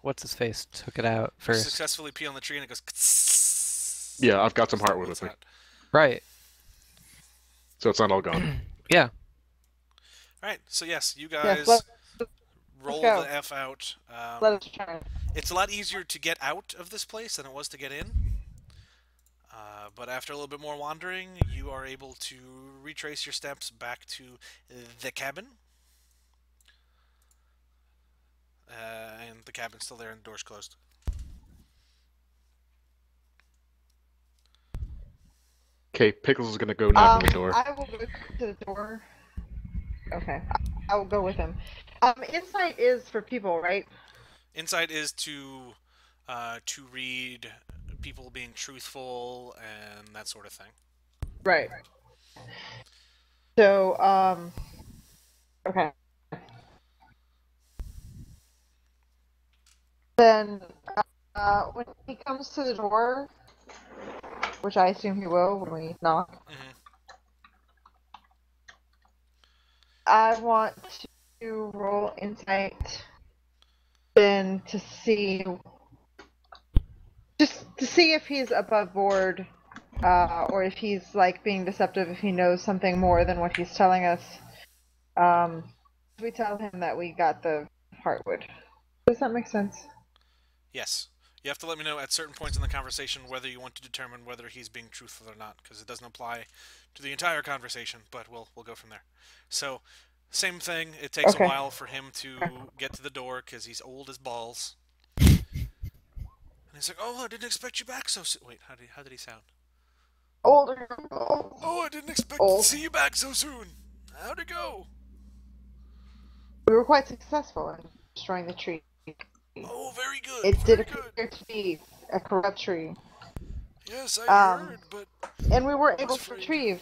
what's his face took it out You first. successfully pee on the tree and it goes. Yeah, I've got some heartwood What's with me, that? Right. so it's not all gone. Yeah. Alright, so yes, you Yes, guys let, roll go. the F out. let us return. It's a lot easier to get out of this place than it was to get in. But after a little bit more wandering, you are able to retrace your steps back to the cabin. And the cabin's still there and the door's closed. Okay, Pickles is gonna go knock on the door. I will go to the door. Okay, I will go with him. Insight is for people, right? Insight is to read people being truthful and that sort of thing. Right. So, okay. Then, when he comes to the door, which I assume he will when we knock, Mhm. I want to roll insight, then to see, just to see if he's above board, or if he's like being deceptive, if he knows something more than what he's telling us. We tell him that we got the heartwood. Does that make sense? Yes. You have to let me know at certain points in the conversation whether you want to determine whether he's being truthful or not, because it doesn't apply to the entire conversation, but we'll go from there. So, Same thing. It takes Okay. a while for him to get to the door because he's old as balls. And he's like, "Oh, I didn't expect you back so soon." Wait, how did he sound? Older. Oh, I didn't expect Old. to see you back so soon. How'd it go? We were quite successful in destroying the tree. Oh, very good. It very did good. appear to be a corrupt tree. Yes, I heard, but And we were I was able to afraid. retrieve.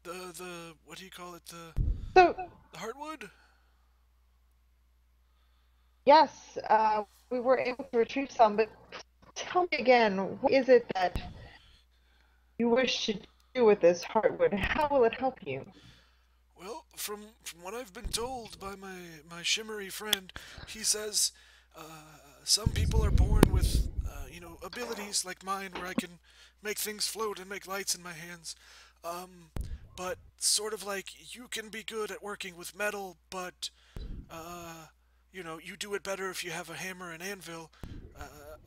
The what do you call it? So, The heartwood? yes, we were able to retrieve some, but tell me again, what is it that you wish to do with this heartwood? How will it help you? Well, from what I've been told by my shimmery friend, he says some people are born with abilities like mine where I can make things float and make lights in my hands. But sort of like you can be good at working with metal, but you do it better if you have a hammer and anvil.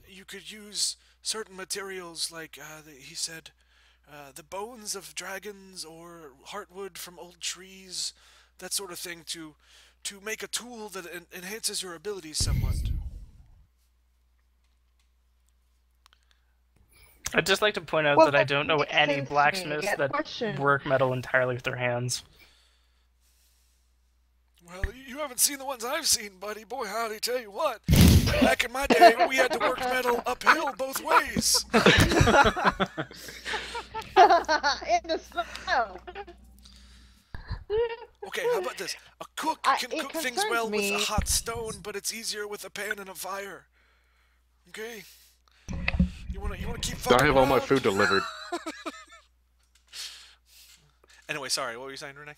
You could use certain materials like he said the bones of dragons or heartwood from old trees, that sort of thing, to make a tool that enhances your abilities somewhat. I'd just like to point out Well, that I that don't know makes any sense to me. blacksmiths Yet that question. work metal entirely with their hands. Well, you haven't seen the ones I've seen, buddy. Boy, howdy, tell you what. Back in my day, we had to work metal uphill both ways. In the snow. Okay, how about this? A cook can It cook things concerns well with me. a hot stone, but it's easier with a pan and a fire. Okay? You wanna keep fucking I have all my around? food delivered. Anyway, sorry, what were you saying, Renee?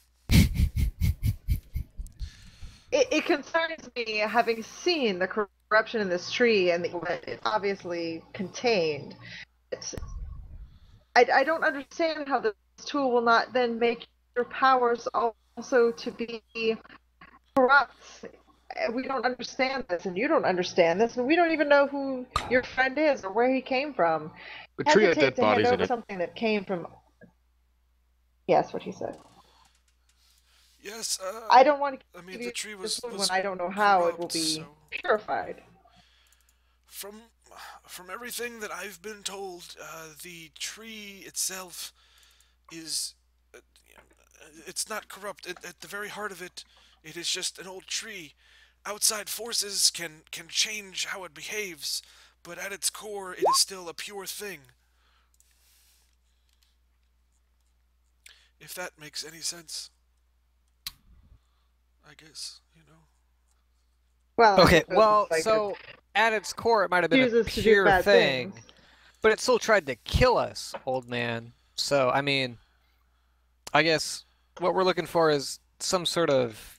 It concerns me, having seen the corruption in this tree and what it obviously contained. I don't understand how this tool will not then make your powers also to be corrupt. We don't understand this, and you don't understand this, and we don't even know who your friend is or where he came from. The tree had Hesitate dead to hand bodies in over it. something that came from. Yes, what he said. Yes, I don't want to I give mean, you the tree this was wood when I don't know how it will corrupt, be so purified. from everything that I've been told, the tree itself is it's not corrupt. At the very heart of it, it is just an old tree. Outside forces can change how it behaves, but at its core, it is still a pure thing. If that makes any sense. I guess, Well, I Okay, suppose well, it's like so at its core, it might have been a chooses to do pure bad thing, things. but it still tried to kill us, old man. So, I mean, I guess what we're looking for is some sort of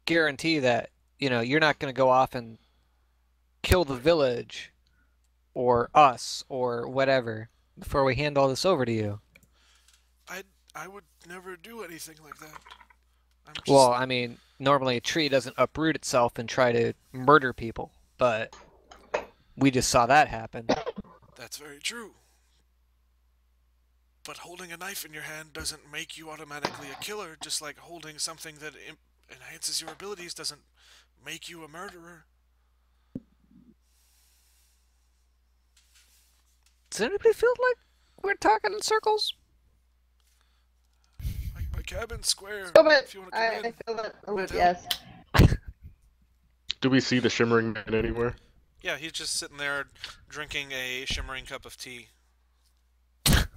guarantee that, you're not going to go off and kill the village or us or whatever before we hand all this over to you. I would never do anything like that. I'm just, Well, I mean, normally a tree doesn't uproot itself and try to murder people, but we just saw that happen. That's very true. But holding a knife in your hand doesn't make you automatically a killer, just like holding something that enhances your abilities doesn't make you a murderer. Does anybody feel like we're talking in circles? My cabin's square, Oh, but if you want to come I in. feel that a little, Tell. yes. Do we see the Shimmering Man anywhere? Yeah, he's just sitting there drinking a shimmering cup of tea. Of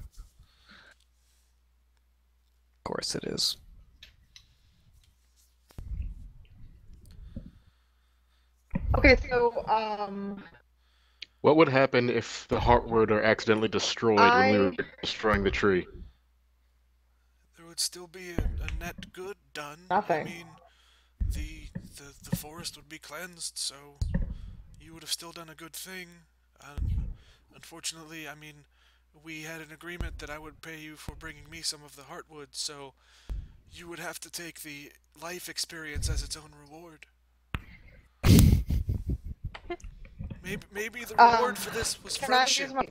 course it is. Okay, so What would happen if the Heartwood are accidentally destroyed when we were destroying the tree? There would still be a net good done. Nothing. I mean, the forest would be cleansed, so you would have still done a good thing. Unfortunately, I mean, we had an agreement that I would pay you for bringing me some of the heartwood, so you would have to take the life experience as its own reward. Maybe the reward for this was can I friendship. use my...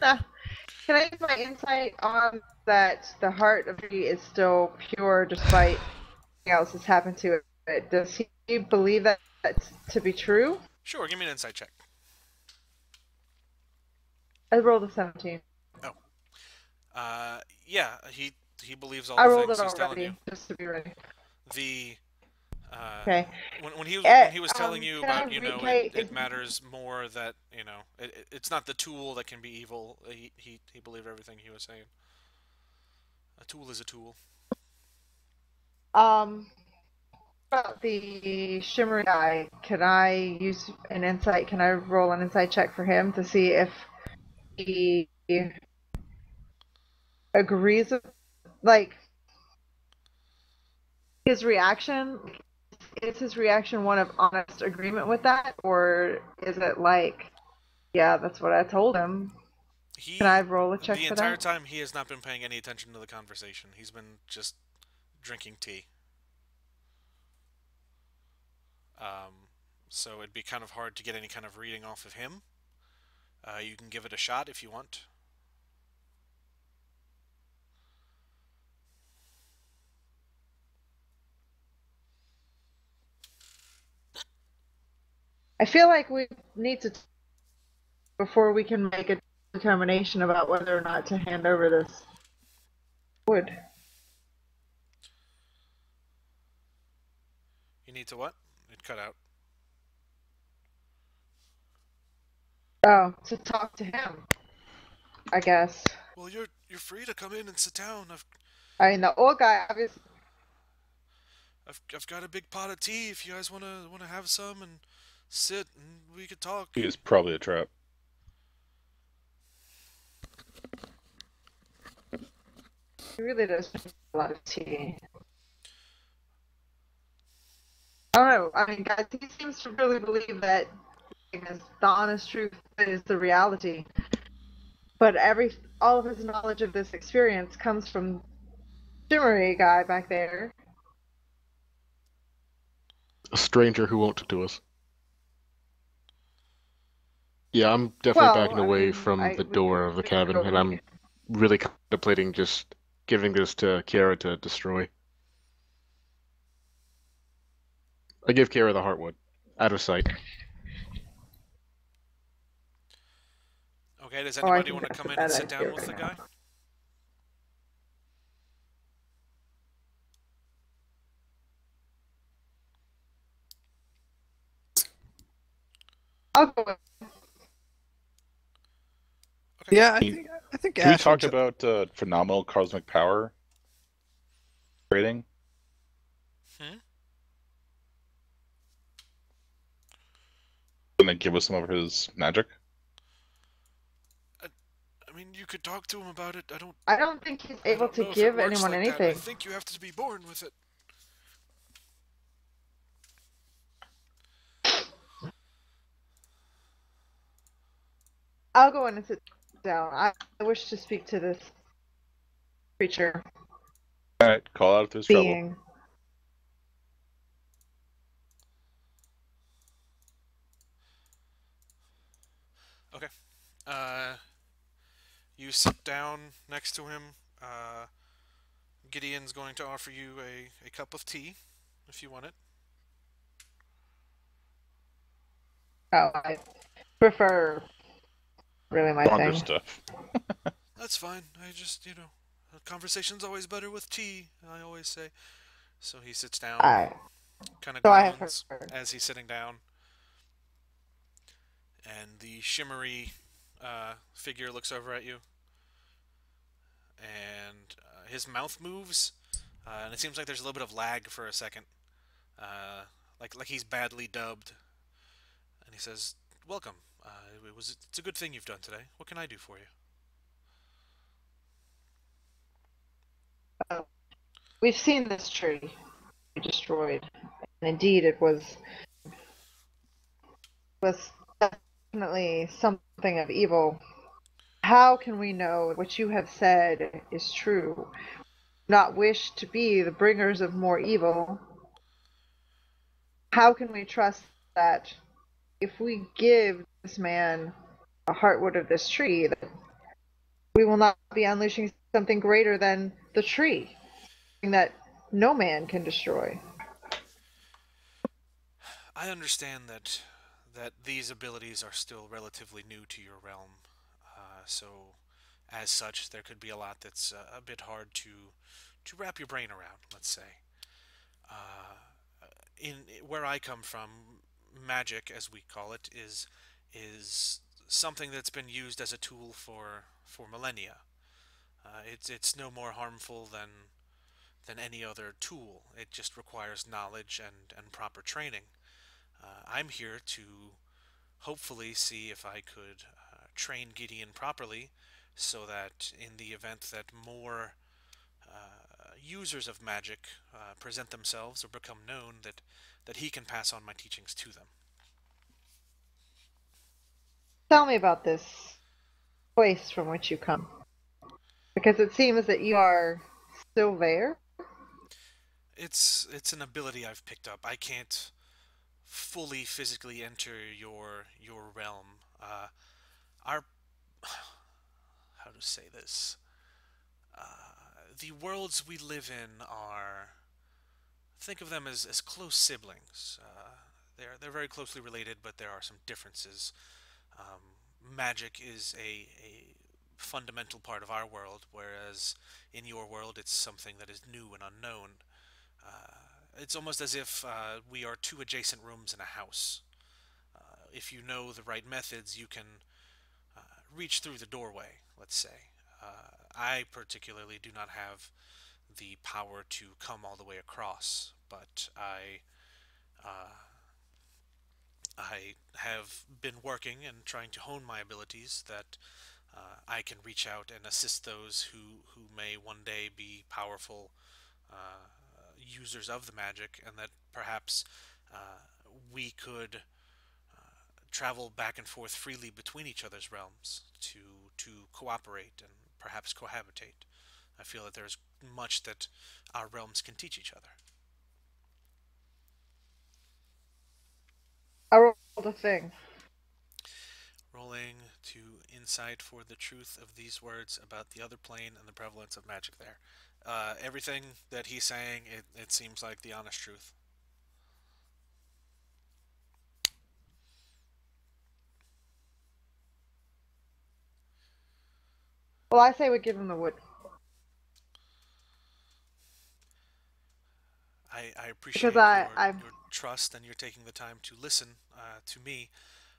Can I use my insight on that the heart of Tree is still pure despite everything else that's happened to it? Does he believe that to be true? Sure, give me an insight check. I rolled a 17. Yeah, he believes all I the rolled things it he's telling you. already, just to be ready. The Okay. when he was telling you Can I about it matters more that it's not the tool that can be evil. He believed everything he was saying. A tool is a tool. About the shimmery guy, can I use an insight? Can I roll an insight check for him to see if he agrees with, like, his reaction? Is his reaction one of honest agreement with that, or is it like, yeah, that's what I told him? Can I roll a check The for entire that? time he has not been paying any attention to the conversation. He's been just drinking tea. So it'd be kind of hard to get any kind of reading off of him. You can give it a shot if you want. I feel like we need to before we can make a determination about whether or not to hand over this wood. You need to what? It cut out. Oh, to talk to him, I guess. Well, you're free to come in and sit down. I mean, the old guy obviously. I've got a big pot of tea. If you guys wanna have some and sit and we could talk. He is probably a trap. He really does drink a lot of tea. I don't know. I mean, guys, he seems to really believe that the honest truth is the reality. But all of his knowledge of this experience comes from Shimmery guy back there. A stranger who won't talk to us. Yeah, I'm definitely backing away from the door of the cabin, and I'm really contemplating just giving this to Kiara to destroy. I give Kiara the heartwood, out of sight. Okay, does anybody want to come in and sit down with the guy? I'll go with. Okay. Yeah, I think Can we Ash talk and about phenomenal cosmic power trading? And then give us some of his magic? I mean, you could talk to him about it. I don't think he's able to give anyone anything. I think you have to be born with it. I'll go in and sit down. I wish to speak to this creature. Alright, call out if there's trouble. Being. Okay. You sit down next to him. Gideon's going to offer you a cup of tea, if you want it. Oh, I prefer really my Stronger thing. stuff. That's fine. I just, a conversation's always better with tea, I always say. So he sits down, kind of groans as he's sitting down. And the shimmery figure looks over at you. And his mouth moves, and it seems like there's a little bit of lag for a second. Like he's badly dubbed. And he says, "Welcome. It's a good thing you've done today. What can I do for you?" We've seen this tree be destroyed, and indeed it was definitely something of evil. How can we know what you have said is true? Not wish to be the bringers of more evil. How can we trust that if we give this man a heartwood of this tree, that we will not be unleashing something greater than the tree, something that no man can destroy. I understand that these abilities are still relatively new to your realm, so as such, there could be a lot that's a bit hard to wrap your brain around. Let's say, uh, in where I come from, magic, as we call it, is something that's been used as a tool for millennia. It's no more harmful than any other tool. It just requires knowledge and proper training. I'm here to hopefully see if I could train Gideon properly so that in the event that more users of magic present themselves or become known, that he can pass on my teachings to them. Tell me about this place from which you come. Because it seems that you are still there. It's an ability I've picked up. I can't fully physically enter your realm. Our how to say this? The worlds we live in are, think of them as close siblings. They're very closely related, but there are some differences. Magic is a fundamental part of our world, whereas in your world it's something that is new and unknown. It's almost as if we are two adjacent rooms in a house. If you know the right methods, you can reach through the doorway, let's say. I particularly do not have the power to come all the way across, but uh, I have been working and trying to hone my abilities that I can reach out and assist those who may one day be powerful users of the magic, and that perhaps we could travel back and forth freely between each other's realms to cooperate and perhaps cohabitate. I feel that there's much that our realms can teach each other. I rolled a thing. Rolling to insight for the truth of these words about the other plane and the prevalence of magic there. Everything that he's saying, it seems like the honest truth. Well, I say we give him the wood. I appreciate Because your trust, and you're taking the time to listen to me.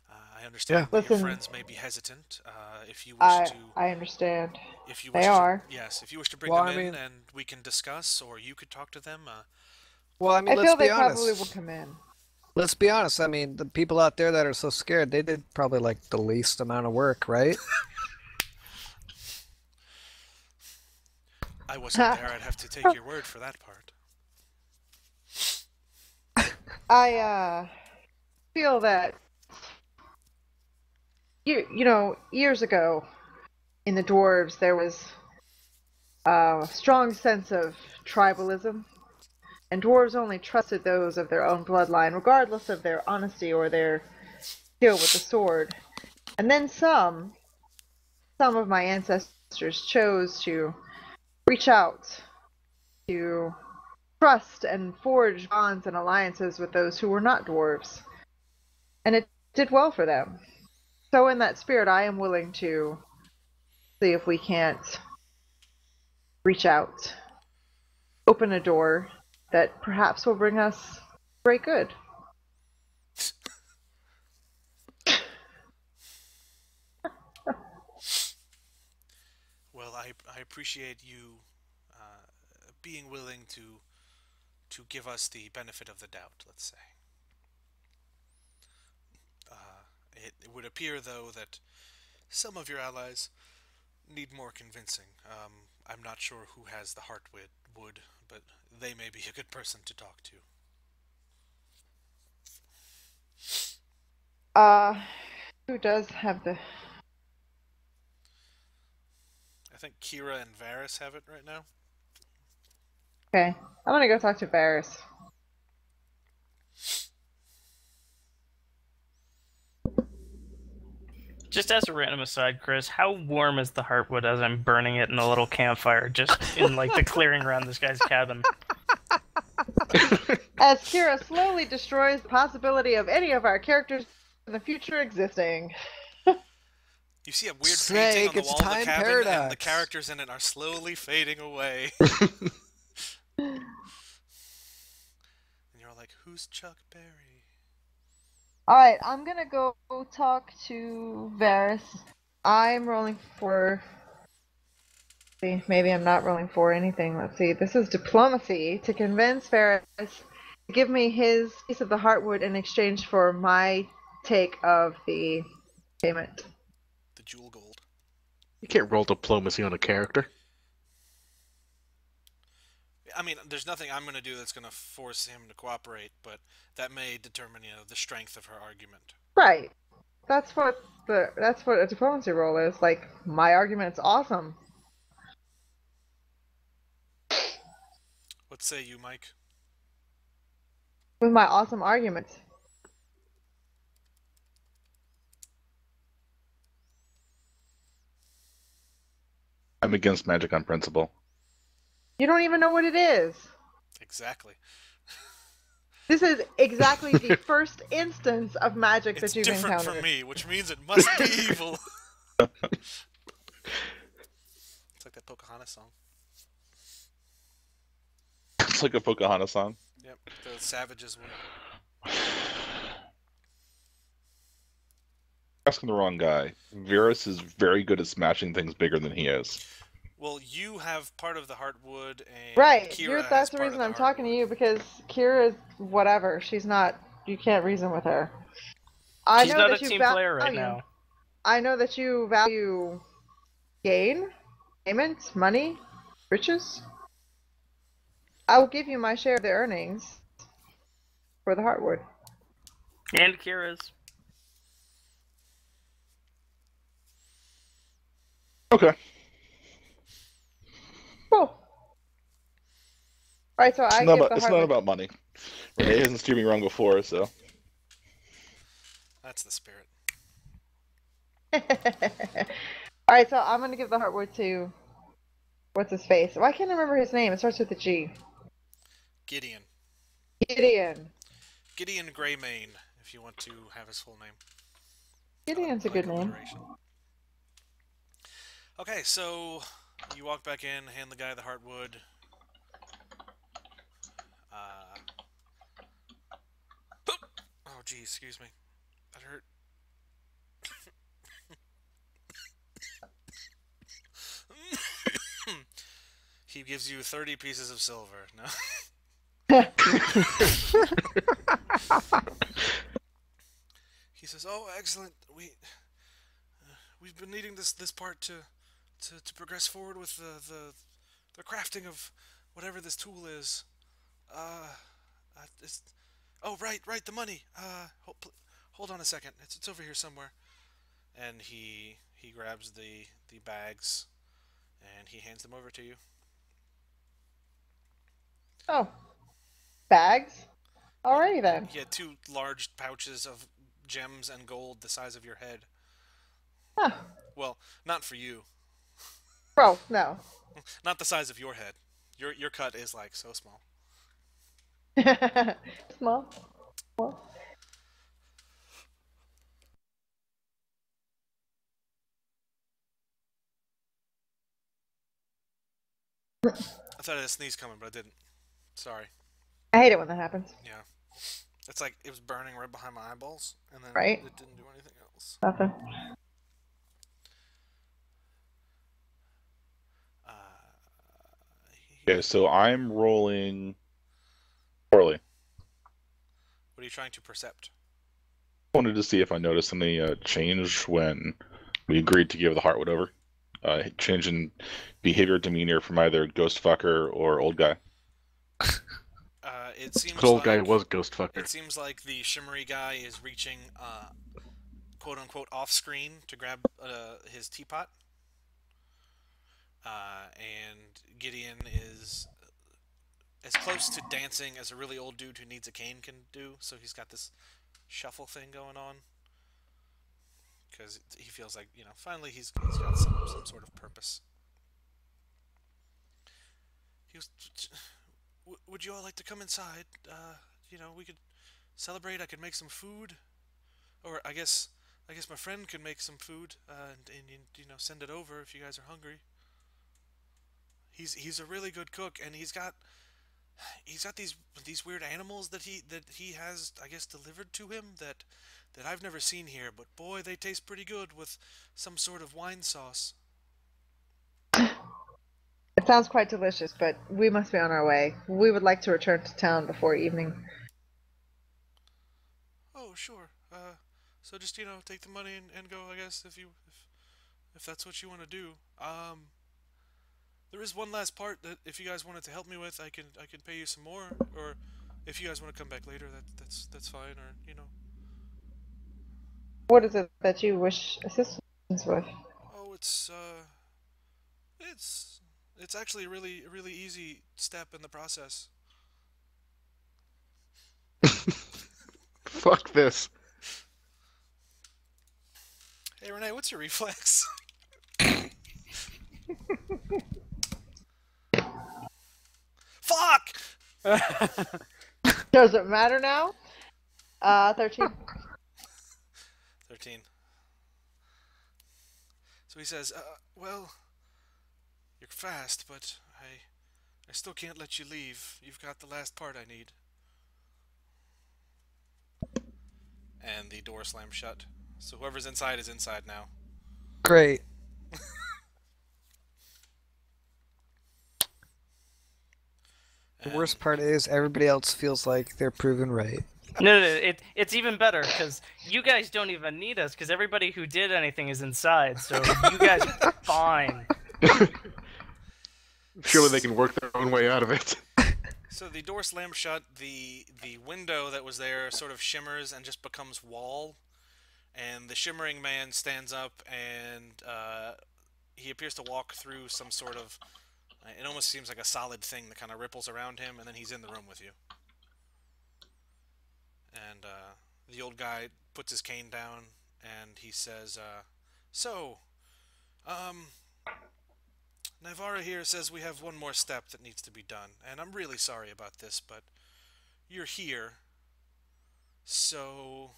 I understand that your Listen, friends may be hesitant. If you wish to, I understand. if you They wish to, are. yes, if you wish to bring Well, them I in mean, and we can discuss, or you could talk to them. well, I mean, I let's feel be they probably will honest. come in. Let's be honest. I mean, the people out there that are so scared, they did probably like the least amount of work, right? I wasn't there. I'd have to take your word for that part. I feel that years ago in the dwarves there was a strong sense of tribalism, and dwarves only trusted those of their own bloodline, regardless of their honesty or their skill with the sword. And then some of my ancestors chose to reach out, to trust and forge bonds and alliances with those who were not dwarves. And it did well for them. So in that spirit, I am willing to see if we can't reach out, open a door that perhaps will bring us great good. Well, I appreciate you being willing to give us the benefit of the doubt. Let's say. It would appear, though, that some of your allies need more convincing. I'm not sure who has the wood, but they may be a good person to talk to. Uh, who does have the... I think Kira and Varys have it right now. Okay, I'm gonna go talk to Varys. Just as a random aside, Chris, how warm is the heartwood as I'm burning it in a little campfire, just in like the clearing around this guy's cabin? As Kira slowly destroys the possibility of any of our characters in the future existing. You see a weird Snake, painting on the it's wall of the time cabin, and the paradox. characters in it are slowly fading away. And you're like, who's Chuck Berry? Alright, I'm gonna go talk to Varys. I'm rolling for... See, maybe I'm not rolling for anything. Let's see. This is diplomacy to convince Varys to give me his piece of the heartwood in exchange for my take of the payment. The jewel gold. You can't roll diplomacy on a character. I mean, there's nothing I'm going to do that's going to force him to cooperate, but that may determine, the strength of her argument. Right. That's what a diplomacy roll is. Like, my argument's awesome. What say you, Mike? With my awesome argument. I'm against magic on principle. You don't even know what it is. Exactly. This is exactly the first instance of magic It's that you've different encountered. from me, which means it must be evil. It's like that Pocahontas song. It's like a Pocahontas song. Yep, the Savages one. Asking the wrong guy. Varys is very good at smashing things bigger than he is. Well, you have part of the heartwood, and Right. Kira That's has the part reason of the I'm talking to heartwood. you, because Kira is whatever. She's not. You can't reason with her. I She's know not that a you team value, player right now. I know that you value gain, payment, money, riches. I will give you my share of the earnings for the heartwood. And Kira's. Okay. Cool. Right, so I give the It's not about money. Renee hasn't steered me wrong before, so. That's the spirit. Alright, so I'm gonna give the heartwood to... What's his face? Why can't I remember his name? It starts with a G. Gideon. Gideon. Gideon Greymane, if you want to have his full name. Gideon's a good name. alliteration. Okay, so you walk back in, hand the guy the heartwood. Oh, gee, excuse me. That hurt. He gives you 30 pieces of silver. No. He says, "Oh, excellent. We've been needing this part to progress forward with the crafting of whatever this tool is. It's, oh, right, the money. Hold on a second. It's over here somewhere." And he grabs the bags and he hands them over to you. Oh. Bags? Alrighty then. He had 2 large pouches of gems and gold the size of your head. Huh. Well, not for you. Bro, no. Not the size of your head. Your cut is like so small. Small. I thought I had a sneeze coming, but I didn't. Sorry. I hate it when that happens. Yeah. It's like it was burning right behind my eyeballs, and then Right. it didn't do anything else. Nothing. Okay, so I'm rolling poorly. What are you trying to percept? I wanted to see if I noticed any change when we agreed to give the Heartwood over. Change in behavior, demeanor from either Ghost Fucker or Old Guy. It seems The old like guy was Ghost Fucker. it seems like the shimmery guy is reaching, quote unquote, off screen to grab his teapot. And Gideon is as close to dancing as a really old dude who needs a cane can do. So he's got this shuffle thing going on. because he feels like, finally he's got some sort of purpose. He was, would you all like to come inside? We could celebrate. I could make some food, or I guess my friend could make some food, and send it over if you guys are hungry. He's a really good cook, and he's got these weird animals that he has, I guess, delivered to him that I've never seen here, but boy, they taste pretty good with some sort of wine sauce. It sounds quite delicious, but we must be on our way. We would like to return to town before evening. Oh, sure. So just take the money and go, I guess, if that's what you want to do. There is one last part that if you guys wanted to help me with, I can pay you some more, or if you guys want to come back later, that's fine, or What is it that you wish assistance with? Oh, it's actually a really easy step in the process. Fuck this. Hey Renee, what's your reflex? Fuck! Does it matter now? 13. 13. So he says, well, you're fast, but I still can't let you leave. You've got the last part I need. And the door slams shut. So whoever's inside is inside now. Great. The worst part is everybody else feels like they're proven right. No, it's even better because you guys don't even need us because everybody who did anything is inside, so you guys are fine. Surely they can work their own way out of it. So the door slams shut. The window that was there sort of shimmers and just becomes wall. And the shimmering man stands up and he appears to walk through some sort of... It almost seems like a solid thing that kind of ripples around him, and then he's in the room with you. And the old guy puts his cane down, and he says, Nivara here says we have one more step that needs to be done, and I'm really sorry about this, but you're here, so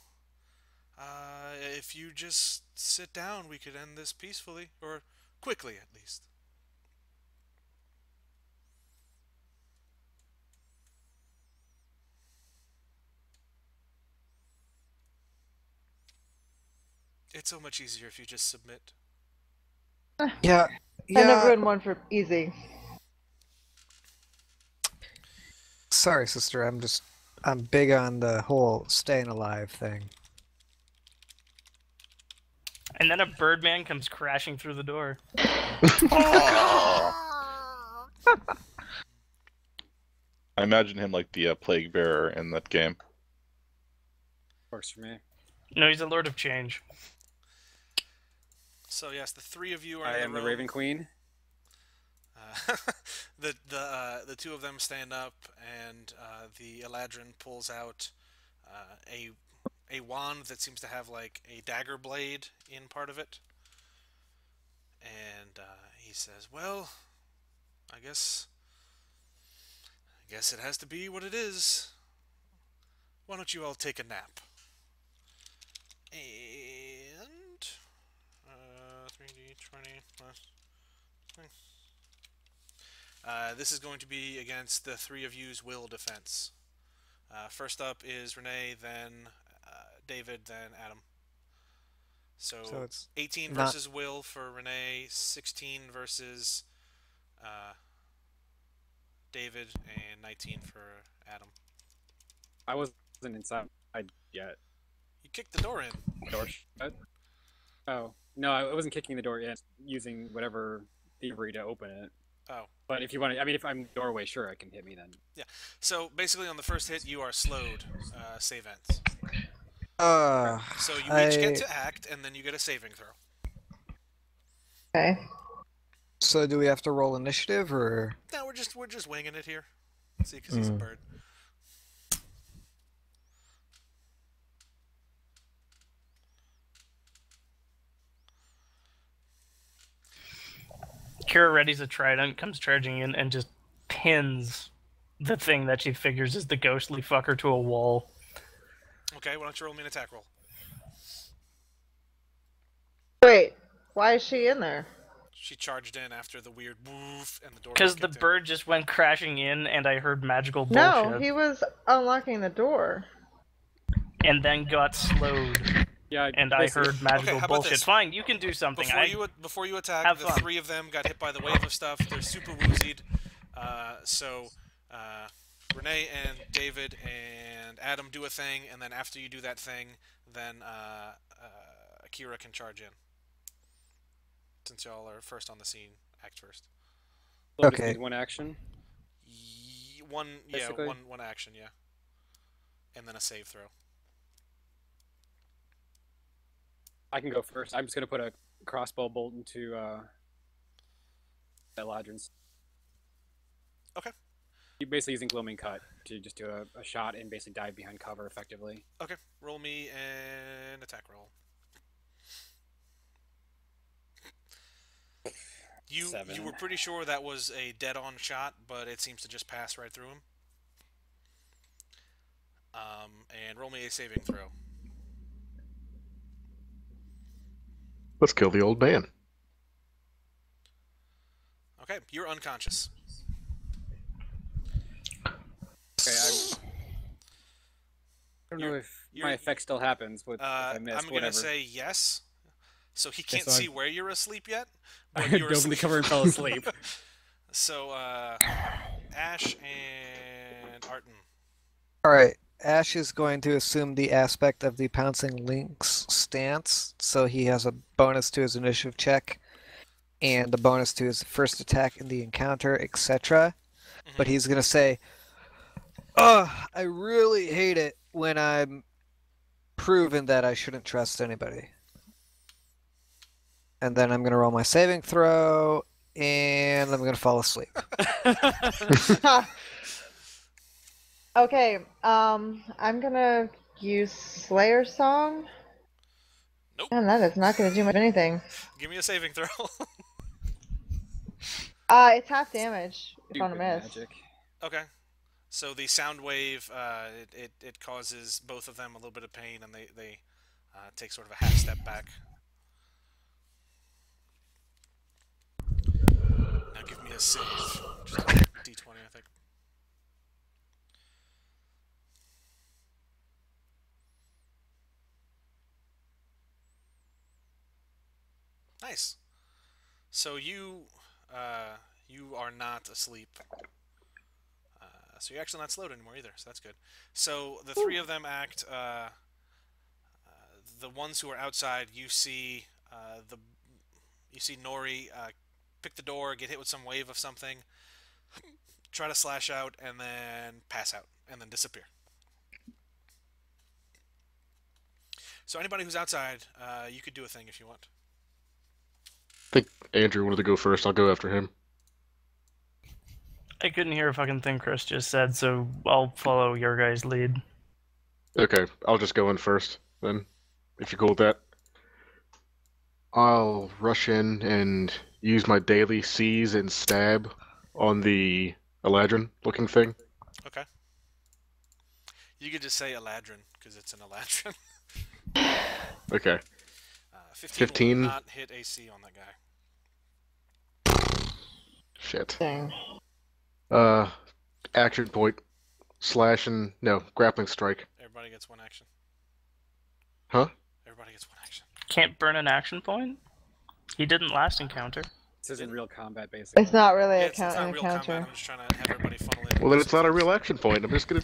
if you just sit down, we could end this peacefully, or quickly at least. It's so much easier if you just submit. Yeah. I never been one for easy. Sorry, sister. I'm big on the whole staying alive thing. And then a birdman comes crashing through the door. I imagine him like the plague bearer in that game. Works for me. No, he's a Lord of Change. So yes, the three of you are I in am the the room. Raven Queen. The two of them stand up, and the Eladrin pulls out a wand that seems to have like a dagger blade in part of it, and he says, "Well, I guess it has to be what it is. Why don't you all take a nap?" And 3d20 plus. This is going to be against the three of you's will defense. First up is Renee, then David, then Adam. So it's 18 not... versus will for Renee, 16 versus David, and 19 for Adam. I wasn't inside yet. You kicked the door in. Door shut? Oh. No, I wasn't kicking the door in. Using whatever thievery to open it. Oh. But if you want to, I mean, if I'm in the doorway, sure, I can hit me then. Yeah. So basically, on the first hit, you are slowed. Save ends. So you each get to act, and then you get a saving throw. Okay. So do we have to roll initiative, or? No, we're just winging it here. See, because he's a bird. Kira readies a trident, comes charging in, and just pins the thing that she figures is the ghostly fucker to a wall. Okay, why don't you roll me an attack roll? Wait, why is she in there? She charged in after the weird woof and the door. Because the bird just went crashing in, and I heard magical bullshit. No, he was unlocking the door. And then got slowed. Yeah, And I heard magical how about bullshit. this? Fine, you can do something. Before you attack, have the fun. 3 of them got hit by the wave of stuff. They're super woozied. Renee and David and Adam do a thing, and then after you do that thing, then Akira can charge in. Since y'all are first on the scene, act first. So Okay. just need one action. One Basically? action, yeah. And then a save throw. I can go first. I'm just gonna put a crossbow bolt into Eladrin's. Okay. You're basically using Gloaming Cut to just do a shot and basically dive behind cover effectively. Okay, roll me an attack roll. You 7. were pretty sure that was a dead-on shot, but it seems to just pass right through him. And roll me a saving throw. Let's kill the old man. Okay, you're unconscious. Okay, I don't know if my effect still happens with if I miss. I'm gonna say yes. So he can't so see where you're asleep yet. I But you're dove in the asleep. cover and fell asleep. So Ash and Arton. Alright, Ash is going to assume the aspect of the Pouncing Lynx stance, so he has a bonus to his initiative check, and a bonus to his first attack in the encounter, etc. But he's going to say, "Ugh, I really hate it when I'm proven that I shouldn't trust anybody." And then I'm going to roll my saving throw, and I'm going to fall asleep. Okay, I'm gonna use Slayer Song. Nope. Man, that is not gonna do much of anything. Give me a saving throw. It's half damage if I'm Stupid gonna miss. magic. Okay. So the sound wave, it causes both of them a little bit of pain, and they take sort of a half step back. Now give me a save. Just a D20, I think. Nice. So you are not asleep. So you're actually not slowed anymore either, so that's good. So the 3 of them act. The ones who are outside, you see Nori pick the door, get hit with some wave of something, try to slash out, and then pass out, and then disappear. So anybody who's outside, you could do a thing if you want. I think Andrew wanted to go first. I'll go after him. I couldn't hear a fucking thing Chris just said, so I'll follow your guys' lead. Okay, I'll just go in first then, if you're cool with that. I'll rush in and use my daily seize and stab on the Eladrin looking thing. Okay. You could just say Eladrin, because it's an Eladrin. Okay. 15 will not hit AC on that guy. Shit. Dang. Action point. Slash and... No, grappling strike. Everybody gets 1 action. Huh? Everybody gets 1 action. Can't burn an action point? He didn't last encounter. This isn't real combat, basically. It's not really Yeah, a it's not an real encounter. combat. I'm just trying to have everybody funnel in. Well, then it's not a real action point. I'm just gonna...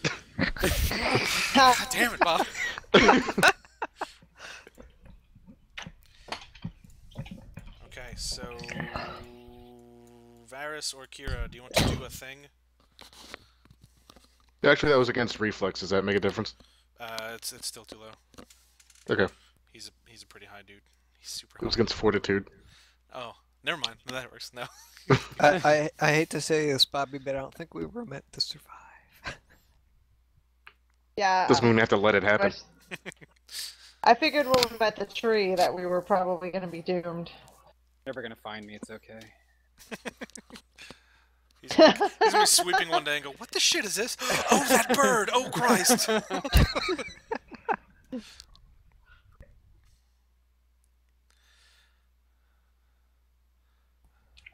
God damn it, Bob. Okay, so Varys or Kira, do you want to do a thing? Actually, that was against reflex. Does that make a difference? It's still too low. Okay. He's a pretty high dude. He's super It was high. against fortitude. Oh, never mind. No, that works. No. I hate to say this, Bobby, but I don't think we were meant to survive. Yeah. Doesn't mean we have to let it happen. I figured when we met the tree that we were probably gonna be doomed. Never gonna find me. It's okay. He's gonna be sweeping one day and go, "What the shit is this? Oh, that bird! Oh, Christ!"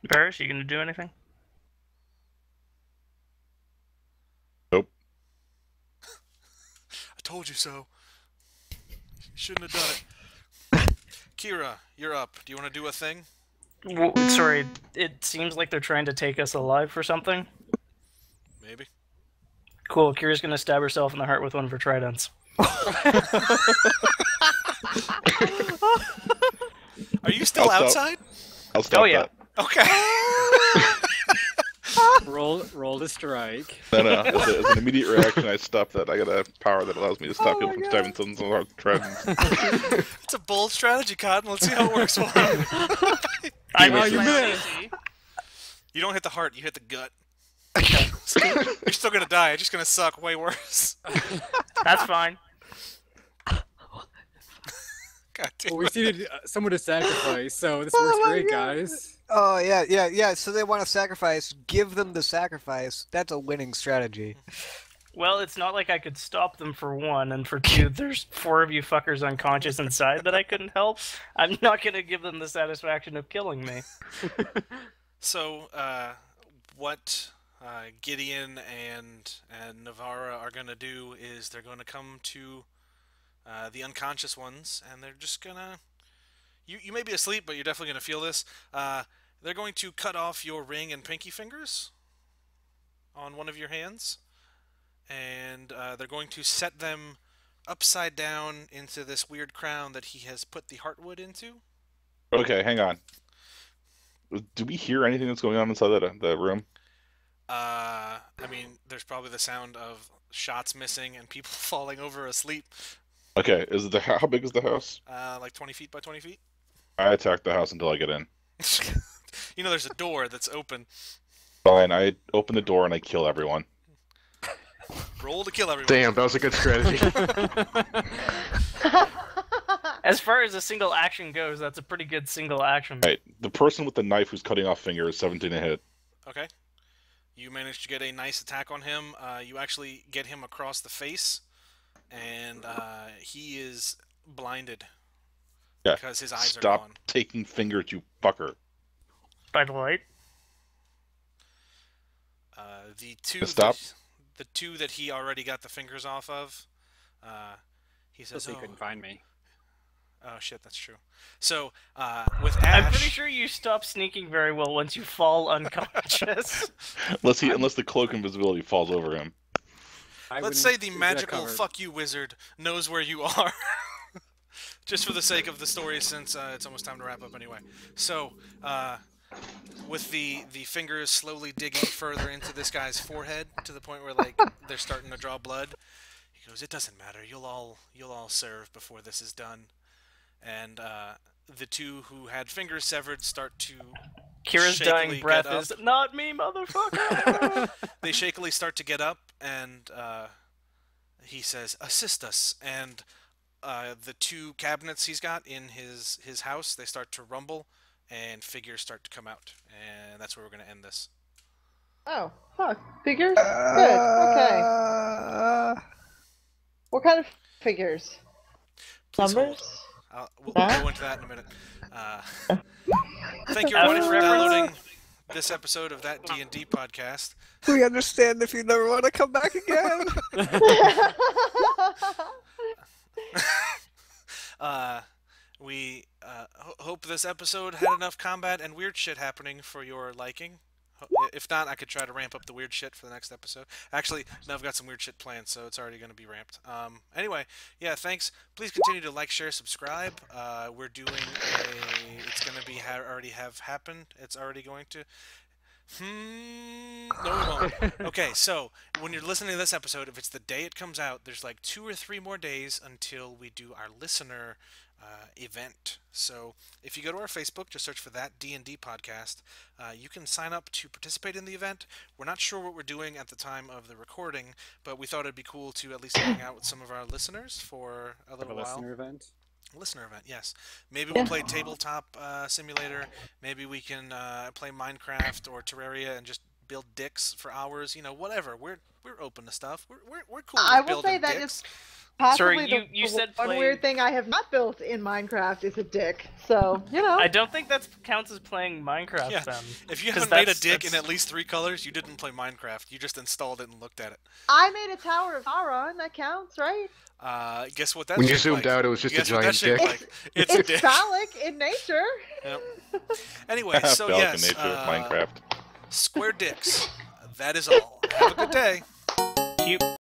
Paris, you gonna do anything? Nope. I told you so. You shouldn't have done it. Kira, you're up. Do you want to do a thing? Sorry, it seems like they're trying to take us alive for something. Maybe. Cool, Kira's gonna stab herself in the heart with one of her tridents. Are you still I'll stop. outside? I'll stop Oh, yeah. that. Okay. Roll to strike. No. As an immediate reaction, I stop that. I got a power that allows me to stop people from stabbing someone's heart with tridents. It's a bold strategy, Cotton. Let's see how it works for him. You missed. You don't hit the heart, you hit the gut. You're still gonna die. It's just gonna suck way worse. That's fine. God damn Well, we it. needed someone to sacrifice, so this works great, guys. Oh, yeah. So they want to sacrifice. Give them the sacrifice. That's a winning strategy. Well, it's not like I could stop them for one, and for two, there's 4 of you fuckers unconscious inside that I couldn't help. I'm not gonna give them the satisfaction of killing me. So, what Gideon and Navarra are gonna do is they're gonna come to the unconscious ones, and they're just gonna... You may be asleep, but you're definitely gonna feel this. They're going to cut off your ring and pinky fingers on one of your hands, and they're going to set them upside down into this weird crown that he has put the heartwood into. Okay, hang on. Do we hear anything that's going on inside the room? I mean, there's probably the sound of shots missing and people falling over asleep. Okay, how big is the house? Like 20 feet by 20 feet. I attack the house until I get in. You know, there's a door that's open. Fine, I open the door and I kill everyone. Roll to kill everyone. Damn, that was a good strategy. As far as a single action goes, that's a pretty good single action. Right, the person with the knife who's cutting off finger is 17 to hit. Okay. You managed to get a nice attack on him. You actually get him across the face, and he is blinded. Yeah. Because his eyes are Stop gone. taking fingers, you fucker. By the light. Stop. The two that he already got the fingers off of, he says, So he couldn't find me. Oh shit, that's true. So, with Ash... I'm pretty sure you stop sneaking very well once you fall unconscious. Unless the cloak invisibility falls over him. Let's say the magical fuck you wizard knows where you are. Just for the sake of the story, since it's almost time to wrap up anyway. So, with the fingers slowly digging further into this guy's forehead to the point where like they're starting to draw blood, he goes, "It doesn't matter. You'll all serve before this is done." And the two who had fingers severed start to... Kira's dying breath is, "Not me, motherfucker!" They shakily start to get up, and he says, "Assist us." And the two cabinets he's got in his house, they start to rumble, and figures start to come out. And that's where we're going to end this. Oh, fuck. Figures? Good. Okay. What kind of figures? Please Numbers? We'll go into that in a minute. Thank you, everybody, for downloading this episode of That D&D Podcast. We understand if you never want to come back again. We hope this episode had enough combat and weird shit happening for your liking. If not, I could try to ramp up the weird shit for the next episode. Actually, no, I've got some weird shit planned, so it's already going to be ramped. Anyway, yeah, thanks. Please continue to like, share, subscribe. We're doing it's going to be already have happened. It's already going to... No, we won't. Okay, so when you're listening to this episode, if it's the day it comes out, there's like 2 or 3 more days until we do our listener event. So if you go to our Facebook, just search for That D&D Podcast, you can sign up to participate in the event. We're not sure what we're doing at the time of the recording, but we thought it'd be cool to at least hang out with some of our listeners for a little while. Listener event. Listener event, yes. Maybe we'll play Tabletop Simulator. Maybe we can play Minecraft or Terraria and just build dicks for hours. You know, whatever. We're open to stuff. We're cool I with will say building that dicks. is possibly Sorry, you the said one play... weird thing I have not built in Minecraft is a dick. So, you know. I don't think that counts as playing Minecraft Yeah. then. If you 'Cause haven't made a that's- dick in that's- at least 3 colors, you didn't play Minecraft. You just installed it and looked at it. I made a Tower of Sauron. That counts, right? Guess what that When you shaped zoomed like? out, it was just a Guess what that giant shaped dick. like? It's a It's dick. phallic in nature. Yep. Anyway, so Falcon yes, nature of Minecraft. square dicks. That is all. Have a good day. Cute.